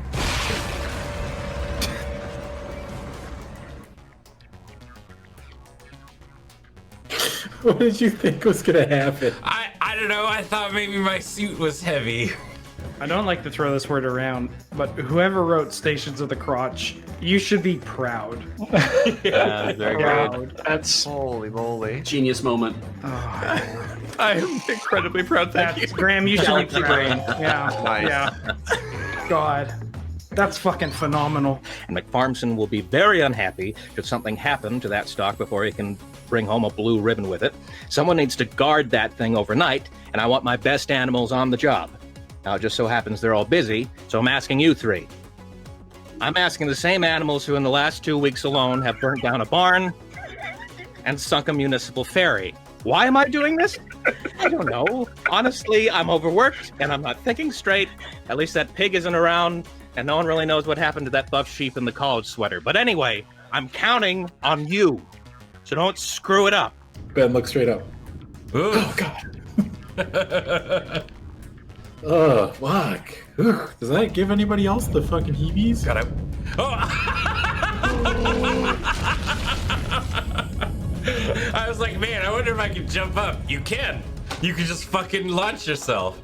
What did you think was gonna happen? I don't know. I thought maybe my suit was heavy. I don't like to throw this word around, but whoever wrote Stations of the Crotch, you should be proud. Yeah, very Proud. good. That's Holy moly. Genius moment. Oh, I am incredibly proud. Thank you. Graham, you should be Galaxy brain. proud. Yeah. Nice. Yeah. God. That's fucking phenomenal. And McFarmson will be very unhappy if something happened to that stock before he can bring home a blue ribbon with it. Someone needs to guard that thing overnight, and I want my best animals on the job. Now, it just so happens they're all busy, so I'm asking you three. I'm asking the same animals who in the last 2 weeks alone have burnt down a barn and sunk a municipal ferry. Why am I doing this? I don't know. Honestly, I'm overworked, and I'm not thinking straight. At least that pig isn't around, and no one really knows what happened to that buff sheep in the college sweater. But anyway, I'm counting on you, so don't screw it up. Ben, look straight up. Ooh. Oh god. Oh fuck. Ugh. Does that give anybody else the fucking heebies? God, I was like, man, I wonder if I can jump up. You can. You can just fucking launch yourself.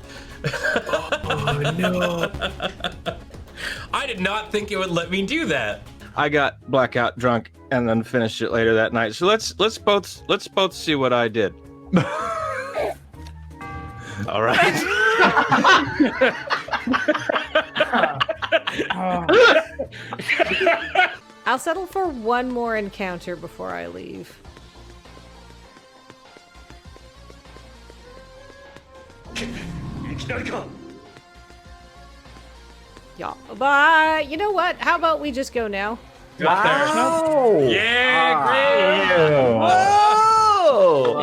Oh no. I did not think it would let me do that. I got blackout drunk and then finished it later that night. So let's both see what I did. All right. I'll settle for one more encounter before I leave. Yeah, but you know what? How about we just go now? Wow. Yeah, great. Whoa.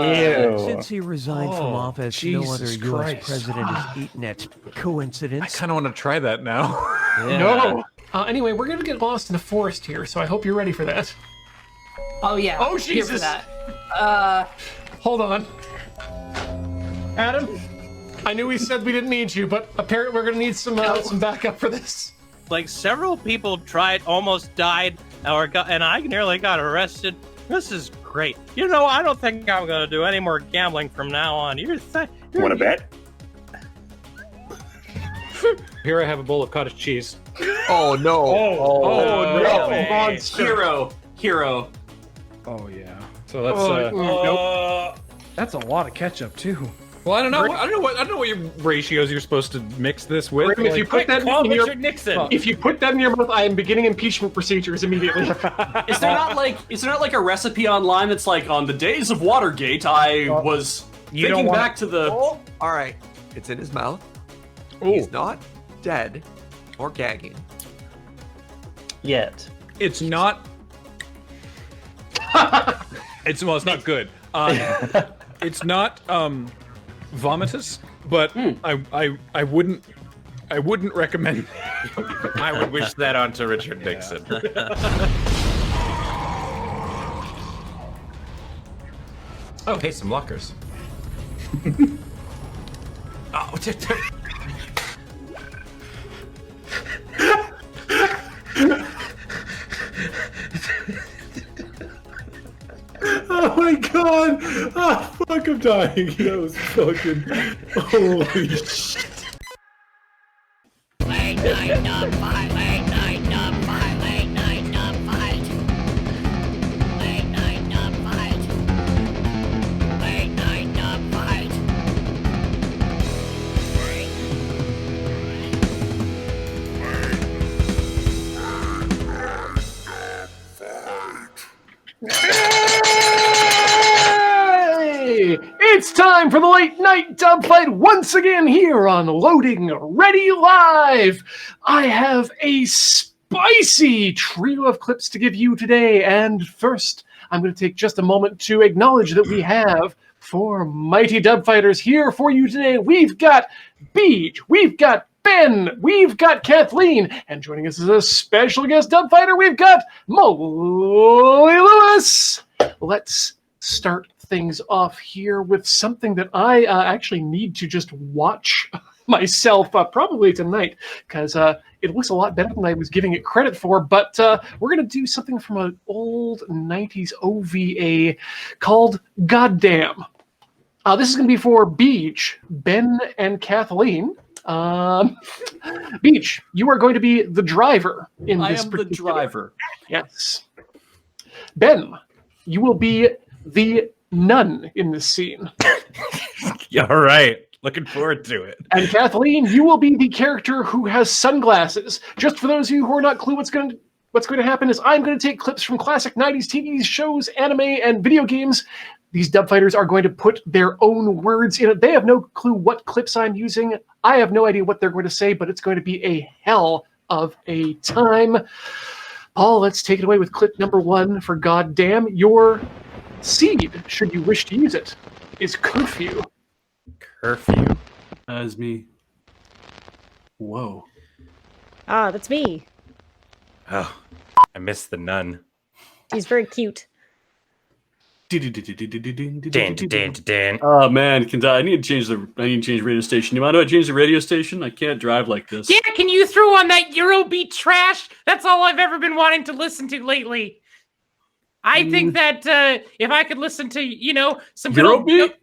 Since he resigned from office, no other Jesus U.S. Christ. president has eaten it. Coincidence? I kind of want to try that now. No. Anyway, we're gonna get lost in the forest here, so I hope you're ready for that. Oh yeah. Oh, here for Jesus. that. Hold on. Adam, I knew we said we didn't need you, but apparently we're gonna need some backup for this. Like several people tried, almost died, and I nearly got arrested. This is great. You know, I don't think I'm gonna do any more gambling from now on. Want to bet? Here I have a bowl of cottage cheese. Oh no. Oh, no. Monster. Hero. Oh yeah. So that's Nope. That's a lot of ketchup too. well, I don't know. I don't know what your ratios you're supposed to mix this with. Graham, if you put that Call in your Richard Nixon. if you put that in your mouth, I am beginning impeachment procedures immediately. Is there not like a recipe online that's like on the days of Watergate? I was You thinking don't back to the. Oh, all right. It's in his mouth. He's not dead or gagging. Yet. It's not. It's not good. It's not vomitous, but I wouldn't recommend. I would wish that onto Richard Nixon. Oh, hey, some lockers. Oh, Oh my god! Oh fuck, I'm dying. That was fucking holy shit. Late night dub fight. Late night dub fight. Late night dub fight. Late night dub fight. Late night dub fight. Hey! everybody! It's time for the late night dub fight once again here on Loading Ready Live. I have a spicy trio of clips to give you today, and first, I'm going to take just a moment to acknowledge that we have 4 mighty dub fighters here for you today. We've got Beej, we've got Ben, we've got Kathleen, and joining us as a special guest dub fighter, we've got Molly Lewis. Let's start things off here with something that I actually need to just watch myself probably tonight, because it looks a lot better than I was giving it credit for, but we're going to do something from an old 90s OVA called Goddamn. This is going to be for Beej, Ben, and Kathleen. Beej, you are going to be the driver in this. I am the driver. Yes. Ben, you will be the nun in this scene. Yeah, all right. Looking forward to it. And Kathleen, you will be the character who has sunglasses. Just for those of you who are not clue what's going to happen is I'm going to take clips from classic 90s TV shows, anime, and video games. These dub fighters are going to put their own words in it. They have no clue what clips I'm using. I have no idea what they're going to say, but it's going to be a hell of a time. Paul, let's take it away with clip number 1 for Goddamn. Your seed, should you wish to use it, is curfew. Curfew. That is me. Whoa. Ah, that's me. Oh, I missed the nun. He's very cute. Oh man, I need to change radio station. You mind if I change the radio station? I can't drive like this. Yeah, can you throw on that Eurobeat trash? That's all I've ever been wanting to listen to lately. I think that if I could listen to, some good Eurobeat?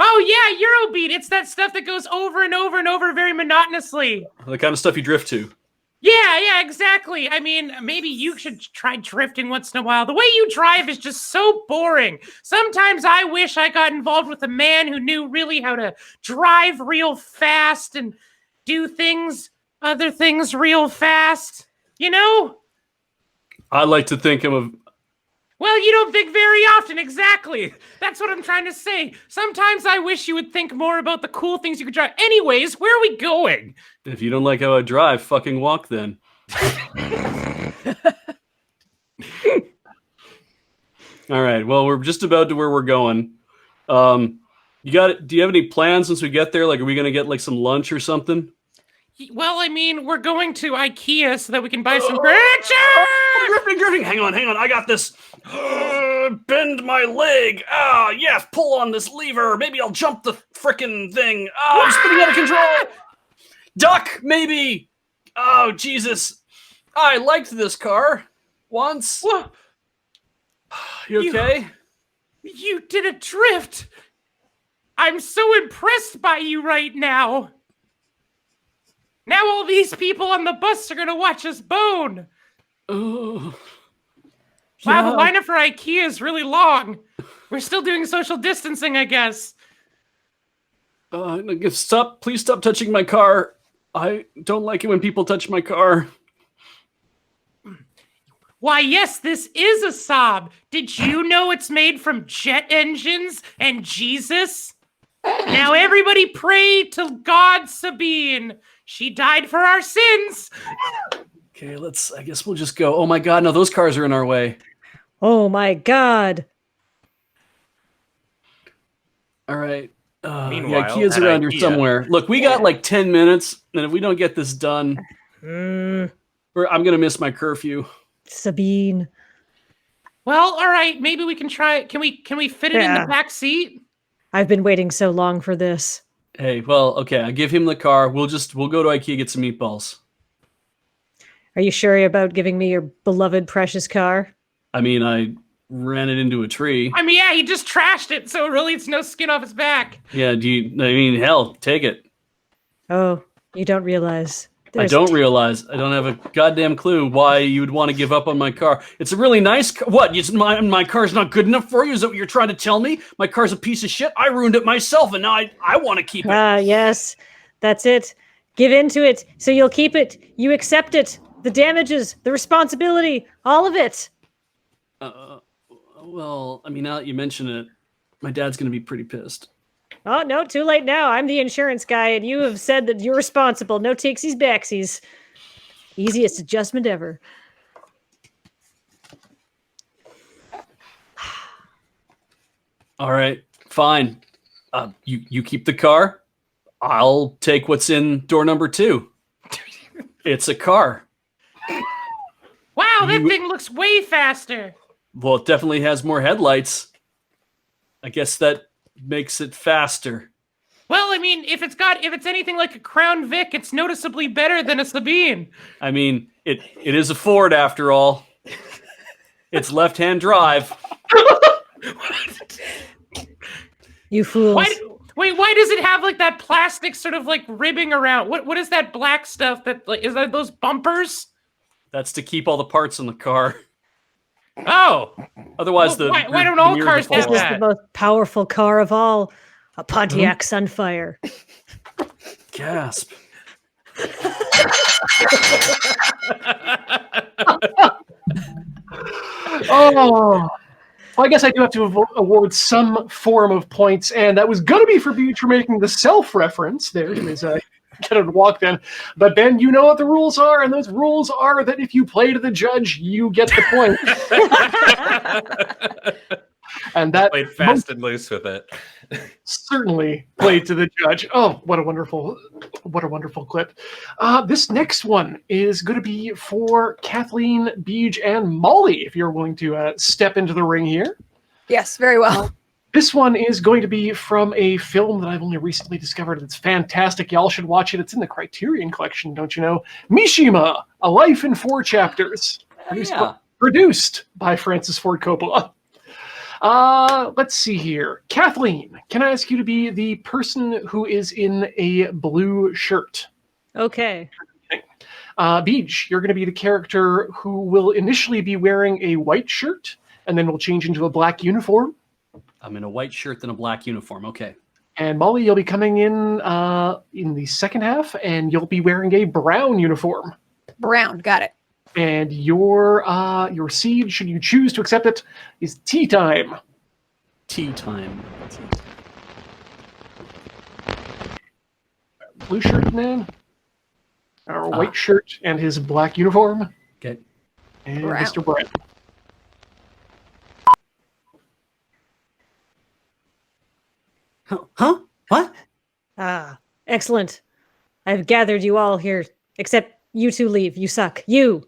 Oh yeah, Eurobeat. It's that stuff that goes over and over and over very monotonously. The kind of stuff you drift to. Yeah, exactly. I mean, maybe you should try drifting once in a while. The way you drive is just so boring. Sometimes I wish I got involved with a man who knew really how to drive real fast and do other things real fast. I like to think of. Well, you don't think very often, exactly. That's what I'm trying to say. Sometimes I wish you would think more about the cool things you could drive. Anyways, where are we going? If you don't like how I drive, fucking walk then. All right, well, we're just about to where we're going. Do you have any plans once we get there? Like, are we going to get like some lunch or something? Well, I mean, we're going to IKEA so that we can buy some furniture. Drifting. Hang on. I got this. Bend my leg. Yes, pull on this lever. Maybe I'll jump the frickin' thing. I'm spinning out of control. Duck, maybe. Oh, Jesus. I liked this car once. Whoa. You okay? You did a drift. I'm so impressed by you right now. Now all these people on the bus are going to watch us bone. Oh. Wow, the lineup for IKEA is really long. We're still doing social distancing, I guess. Please stop touching my car. I don't like it when people touch my car. Why, yes, this is a Saab. Did you know it's made from jet engines and Jesus? Now everybody pray to God Sabine. She died for our sins. Okay, I guess we'll just go. Oh my God, no, those cars are in our way. Oh my God. All right. Meanwhile, IKEA's around here somewhere. Look, we got like 10 minutes, and if we don't get this done, I'm going to miss my curfew. Sabine. Well, all right, maybe we can try it. Can we fit it in the back seat? I've been waiting so long for this. Hey, well, okay, I'll give him the car. We'll go to IKEA, get some meatballs. Are you sure about giving me your beloved precious car? I mean, I ran it into a tree. I mean, yeah, he just trashed it, so really it's no skin off his back. Yeah, hell, take it. Oh, you don't realize. I don't realize. I don't have a goddamn clue why you would want to give up on my car. It's a really nice car. What? My car's not good enough for you? Is that what you're trying to tell me? My car's a piece of shit. I ruined it myself, and now I want to keep it. Yes. That's it. Give in to it, so you'll keep it. You accept it. The damages, the responsibility, all of it. Well, I mean, now that you mention it, My dad's going to be pretty pissed. Oh, no, too late now. I'm the insurance guy, and you have said that you're responsible. No takesies backsies. Easiest adjustment ever. All right, fine. You keep the car. I'll take what's in door number 2. It's a car. Wow, that thing looks way faster. Well, it definitely has more headlights. I guess that makes it faster. Well, I mean, if it's anything like a Crown Vic, it's noticeably better than a Sabine. I mean, it is a Ford after all. It's left-hand drive. You fools. Why does it have like that plastic sort of like ribbing around? What is that black stuff that like, is that those bumpers? That's to keep all the parts in the car. Oh. Otherwise, why don't all cars This have is that? the most powerful car of all. A Pontiac Sunfire. Gasp. Oh, well, I guess I do have to award some form of points, and that was going to be for Beach for making the self-reference there as I get it walked in. But Ben, you know what the rules are, and those rules are that if you play to the judge, you get the point. And that Played fast and loose with it. certainly played to the judge. Oh, what a wonderful clip. This next one is going to be for Kathleen, Beej, and Molly, if you're willing to step into the ring here. Yes, very well. This one is going to be from a film that I've only recently discovered. It's fantastic. Y'all should watch it. It's in the Criterion Collection, don't you know? Mishima, A Life in 4 Chapters. Produced by Francis Ford Coppola. Let's see here. Kathleen, can I ask you to be the person who is in a blue shirt? Okay. Beej, you're going to be the character who will initially be wearing a white shirt and then will change into a black uniform. I'm in a white shirt and a black uniform. Okay. And Molly, you'll be coming in the second half, and you'll be wearing a brown uniform. Brown, got it. And your seed, should you choose to accept it, is tea time. Tea time. Blue shirt man, or white shirt and his black uniform. Okay. And Brown. Mr. Brown. Huh? What? Excellent. I've gathered you all here, except you two leave. You suck. You.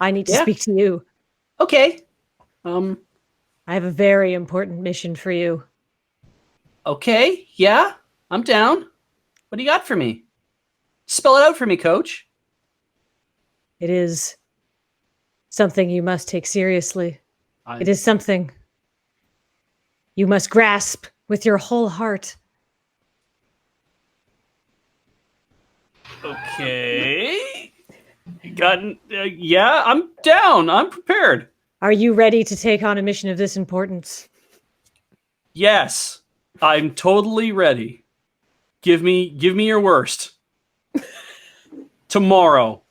I need to speak to you. Okay. I have a very important mission for you. Okay. Yeah. I'm down. What do you got for me? Spell it out for me, Coach. It is something you must take seriously. It is something you must grasp with your whole heart. Okay. Yeah, I'm down. I'm prepared. Are you ready to take on a mission of this importance? Yes, I'm totally ready. Give me your worst. Tomorrow.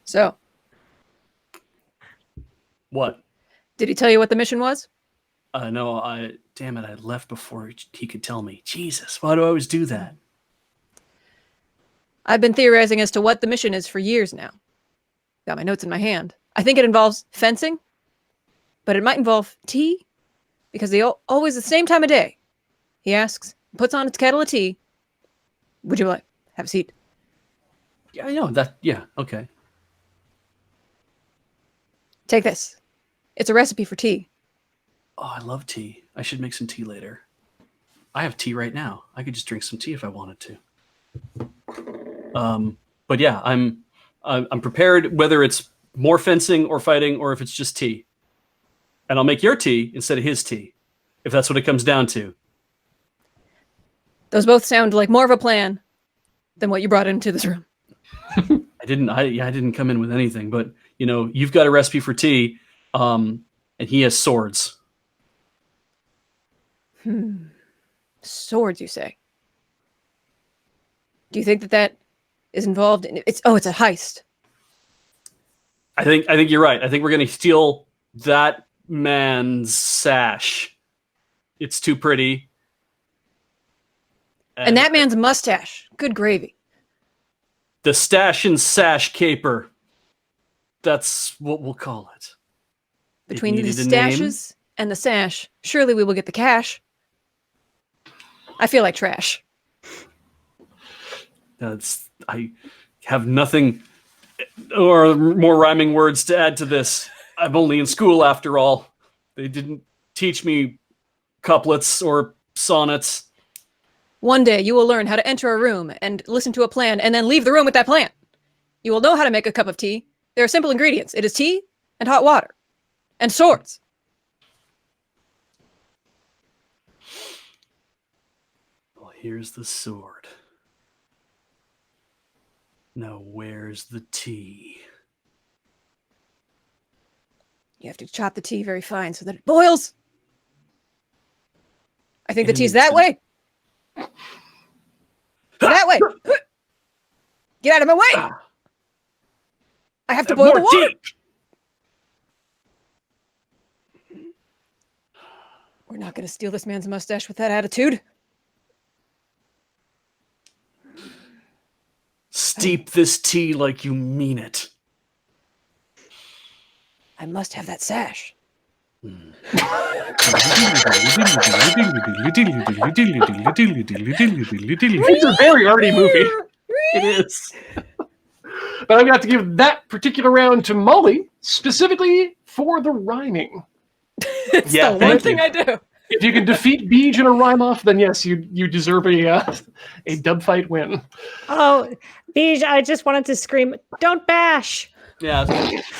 So, What? did he tell you what the mission was? No, damn it, I left before he could tell me. Jesus, why do I always do that? I've been theorizing as to what the mission is for years now. Got my notes in my hand. I think it involves fencing, but it might involve tea, because they always the same time of day. He asks, puts on its kettle of tea. Would you like have a seat? Yeah, I know that. Yeah, okay. Take this. It's a recipe for tea. Oh, I love tea. I should make some tea later. I have tea right now. I could just drink some tea if I wanted to. But yeah, I'm prepared, whether it's more fencing or fighting, or if it's just tea. And I'll make your tea instead of his tea, if that's what it comes down to. Those both sound like more of a plan than what you brought into this room. I didn't come in with anything, but you've got a recipe for tea, and he has swords. Swords, you say? Do you think that is involved in it's a heist? I think you're right. I think we're going to steal that man's sash. It's too pretty. And that man's mustache. Good gravy. The stash and sash caper. That's what we'll call it. Between the stashes and the sash, surely we will get the cash. I feel like trash. I have nothing or more rhyming words to add to this. I'm only in school after all. They didn't teach me couplets or sonnets. One day you will learn how to enter a room and listen to a plan and then leave the room with that plan. You will know how to make a cup of tea. There are simple ingredients. It is tea and hot water and swords. Well, here's the sword. Now where's the tea? You have to chop the tea very fine so that it boils. I think the tea's that way. That way. Get out of my way. I have to boil the water. We're not going to steal this man's mustache with that attitude. Steep this tea like you mean it. I must have that sash. It's a very arty movie. It is. But I'm going to have to give that particular round to Molly, specifically for the rhyming. It's the one thing I do. If you can defeat Beej in a rhyme off, then yes, you deserve a dub fight win. Oh, Beej, I just wanted to scream, "Don't bash!" Yeah,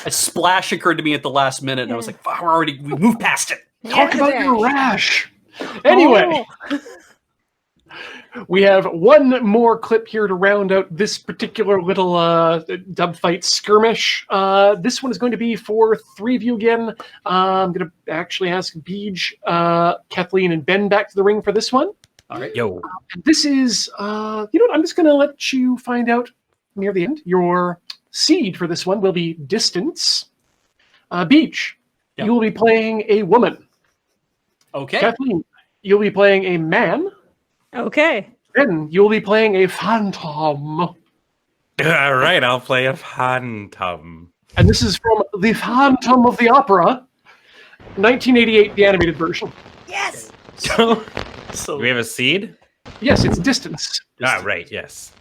a splash occurred to me at the last minute, and I was like, "Fuck, we moved past it." Talk about your rash. Anyway, we have one more clip here to round out this particular little dub fight skirmish. This one is going to be for three of you again. I'm going to actually ask Beej, Kathleen, and Ben back to the ring for this one. All right. Yo. And this is, you know what, I'm just going to let you find out near the end. Your seed for this one will be distance. Beej, you will be playing a woman. Okay. Kathleen, you'll be playing a man. Okay. Ben, you'll be playing a phantom. All right, I'll play a phantom. And this is from The Phantom of the Opera, 1988, the animated version. Yes! So do we have a seed? Yes, it's distance. Ah, right, yes.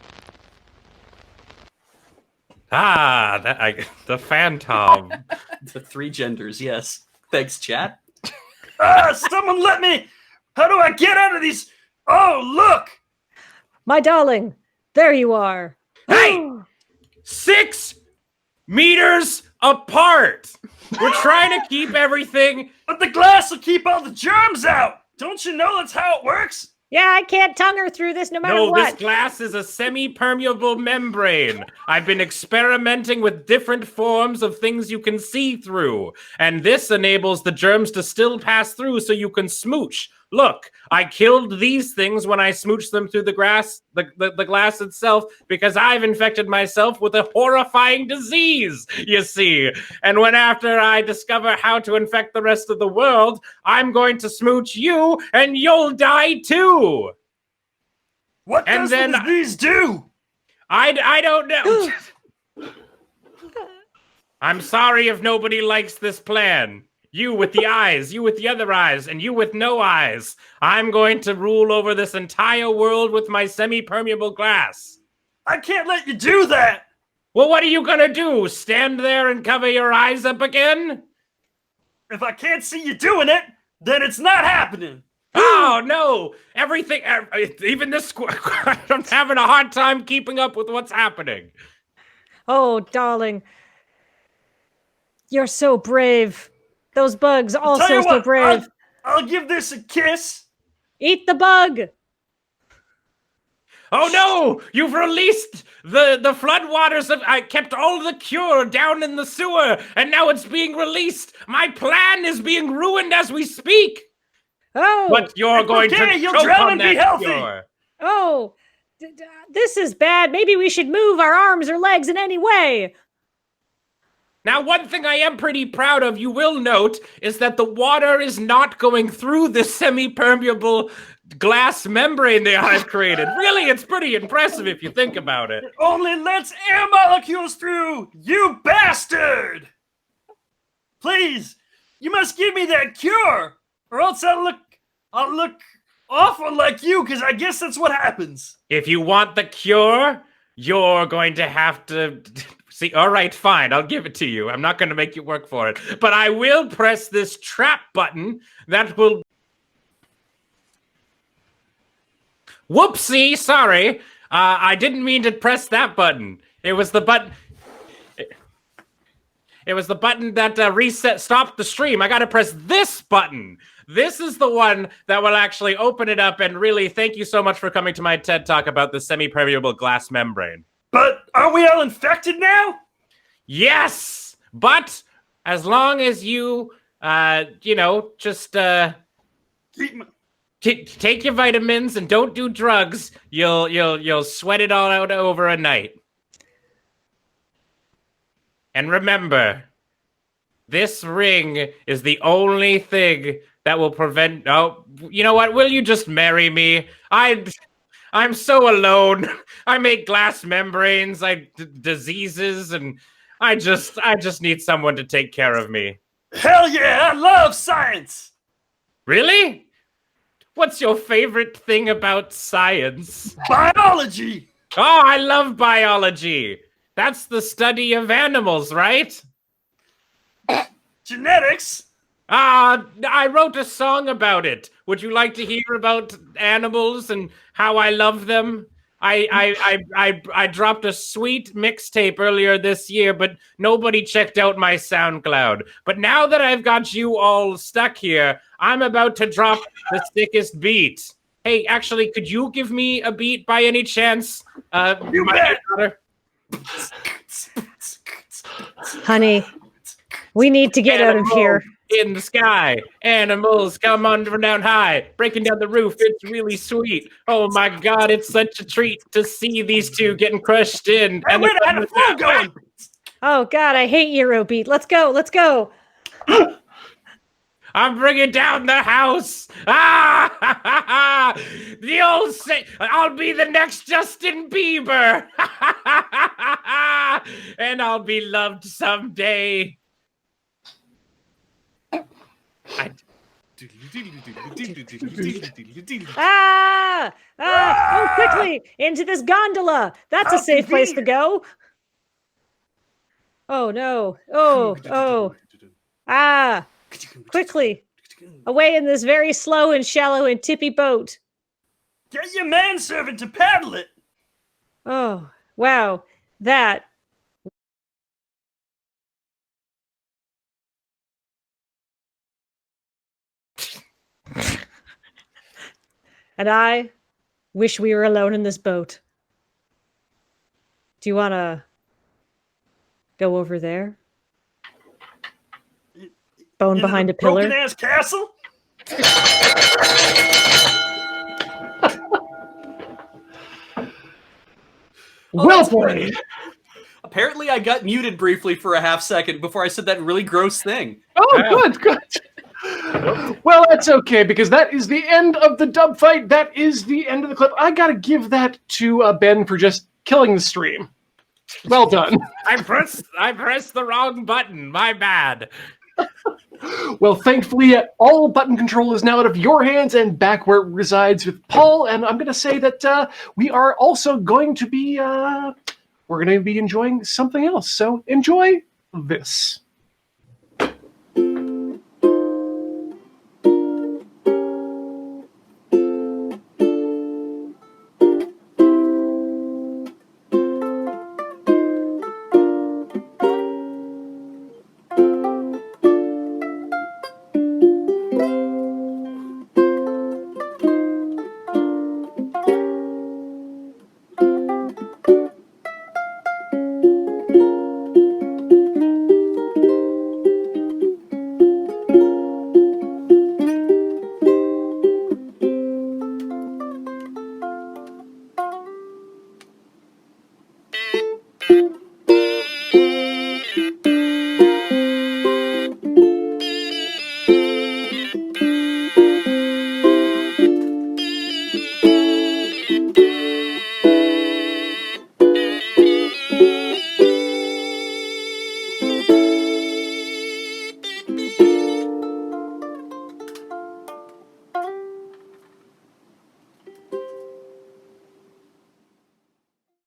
The phantom. The three genders, yes. Thanks, chat. Someone let me! How do I get out of these? Oh, look! My darling, there you are. Hey! 6 meters apart! We're trying to keep everything... But the glass will keep all the germs out! Don't you know that's how it works? Yeah, I can't tongue her through this no matter No, what. this glass is a semi-permeable membrane. I've been experimenting with different forms of things you can see through. And this enables the germs to still pass through so you can smooch. Look, I killed these things when I smooched them through the glass itself because I've infected myself with a horrifying disease, you see. And when after I discover how to infect the rest of the world, I'm going to smooch you and you'll die too. What does the disease do? I don't know. I'm sorry if nobody likes this plan. You with the eyes, you with the other eyes, and you with no eyes. I'm going to rule over this entire world with my semi-permeable glass. I can't let you do that! Well, what are you gonna do? Stand there and cover your eyes up again? If I can't see you doing it, then it's not happening! Oh, no! Everything, even this, I'm having a hard time keeping up with what's happening. Oh, darling. You're so brave. Those bugs also so brave. I'll give this a kiss. Eat the bug. Oh no! You've released the floodwaters. I kept all the cure down in the sewer, and now it's being released. My plan is being ruined as we speak. Oh, but you're going to you'll choke drown on and that be healthy. cure. Oh, this is bad. Maybe we should move our arms or legs in any way. Now, one thing I am pretty proud of, you will note, is that the water is not going through this semi-permeable glass membrane that I've created. Really, it's pretty impressive if you think about it. It only lets air molecules through, you bastard! Please, you must give me that cure, or else I'll look awful like you, because I guess that's what happens. If you want the cure, you're going to have to... See, all right, fine, I'll give it to you. I'm not going to make you work for it. But I will press this trap button that will... Whoopsie, sorry. I didn't mean to press that button. It was the button... It was the button that stopped the stream. I got to press this button. This is the one that will actually open it up. And really, thank you so much for coming to my TED Talk about the semi-permeable glass membrane. But aren't we all infected now? Yes, but as long as you, just take your vitamins and don't do drugs, you'll sweat it all out over a night. And remember, this ring is the only thing that will prevent... Oh, you know what? Will you just marry me? I'm so alone. I make glass membranes, diseases, and I just need someone to take care of me. Hell yeah, I love science! Really? What's your favorite thing about science? Biology! Oh, I love biology. That's the study of animals, right? Genetics? I wrote a song about it. Would you like to hear about animals and how I love them? I dropped a sweet mixtape earlier this year, but nobody checked out my SoundCloud. But now that I've got you all stuck here, I'm about to drop the sickest beat. Hey, actually, could you give me a beat by any chance? You bet. Honey, we need to get out of here. In the sky, animals come on from down high, breaking down the roof. It's really sweet. Oh my God, it's such a treat to see these two getting crushed in. Hey, wait, I had a flow going. Oh God, I hate Eurobeat. Let's go, let's go. I'm bringing down the house. Ah! The old I'll be the next Justin Bieber. And I'll be loved someday. Oh, quickly into this gondola. That's a safe place to go. Oh no. Oh. Quickly away in this very slow and shallow and tippy boat. Get your manservant to paddle it. Oh, wow. That. And I wish we were alone in this boat. Do you want to go over there? Bone behind a pillar? Broken ass castle? Well played. Apparently, I got muted briefly for a half second before I said that really gross thing. Oh, good. Well, that's okay, because that is the end of the dub fight. That is the end of the clip. I gotta give that to Ben for just killing the stream. Well done. I pressed the wrong button. My bad. Well, thankfully, all button control is now out of your hands and back where it resides with Paul. And I'm going to say that we are also going to be, we're going to be enjoying something else. So enjoy this.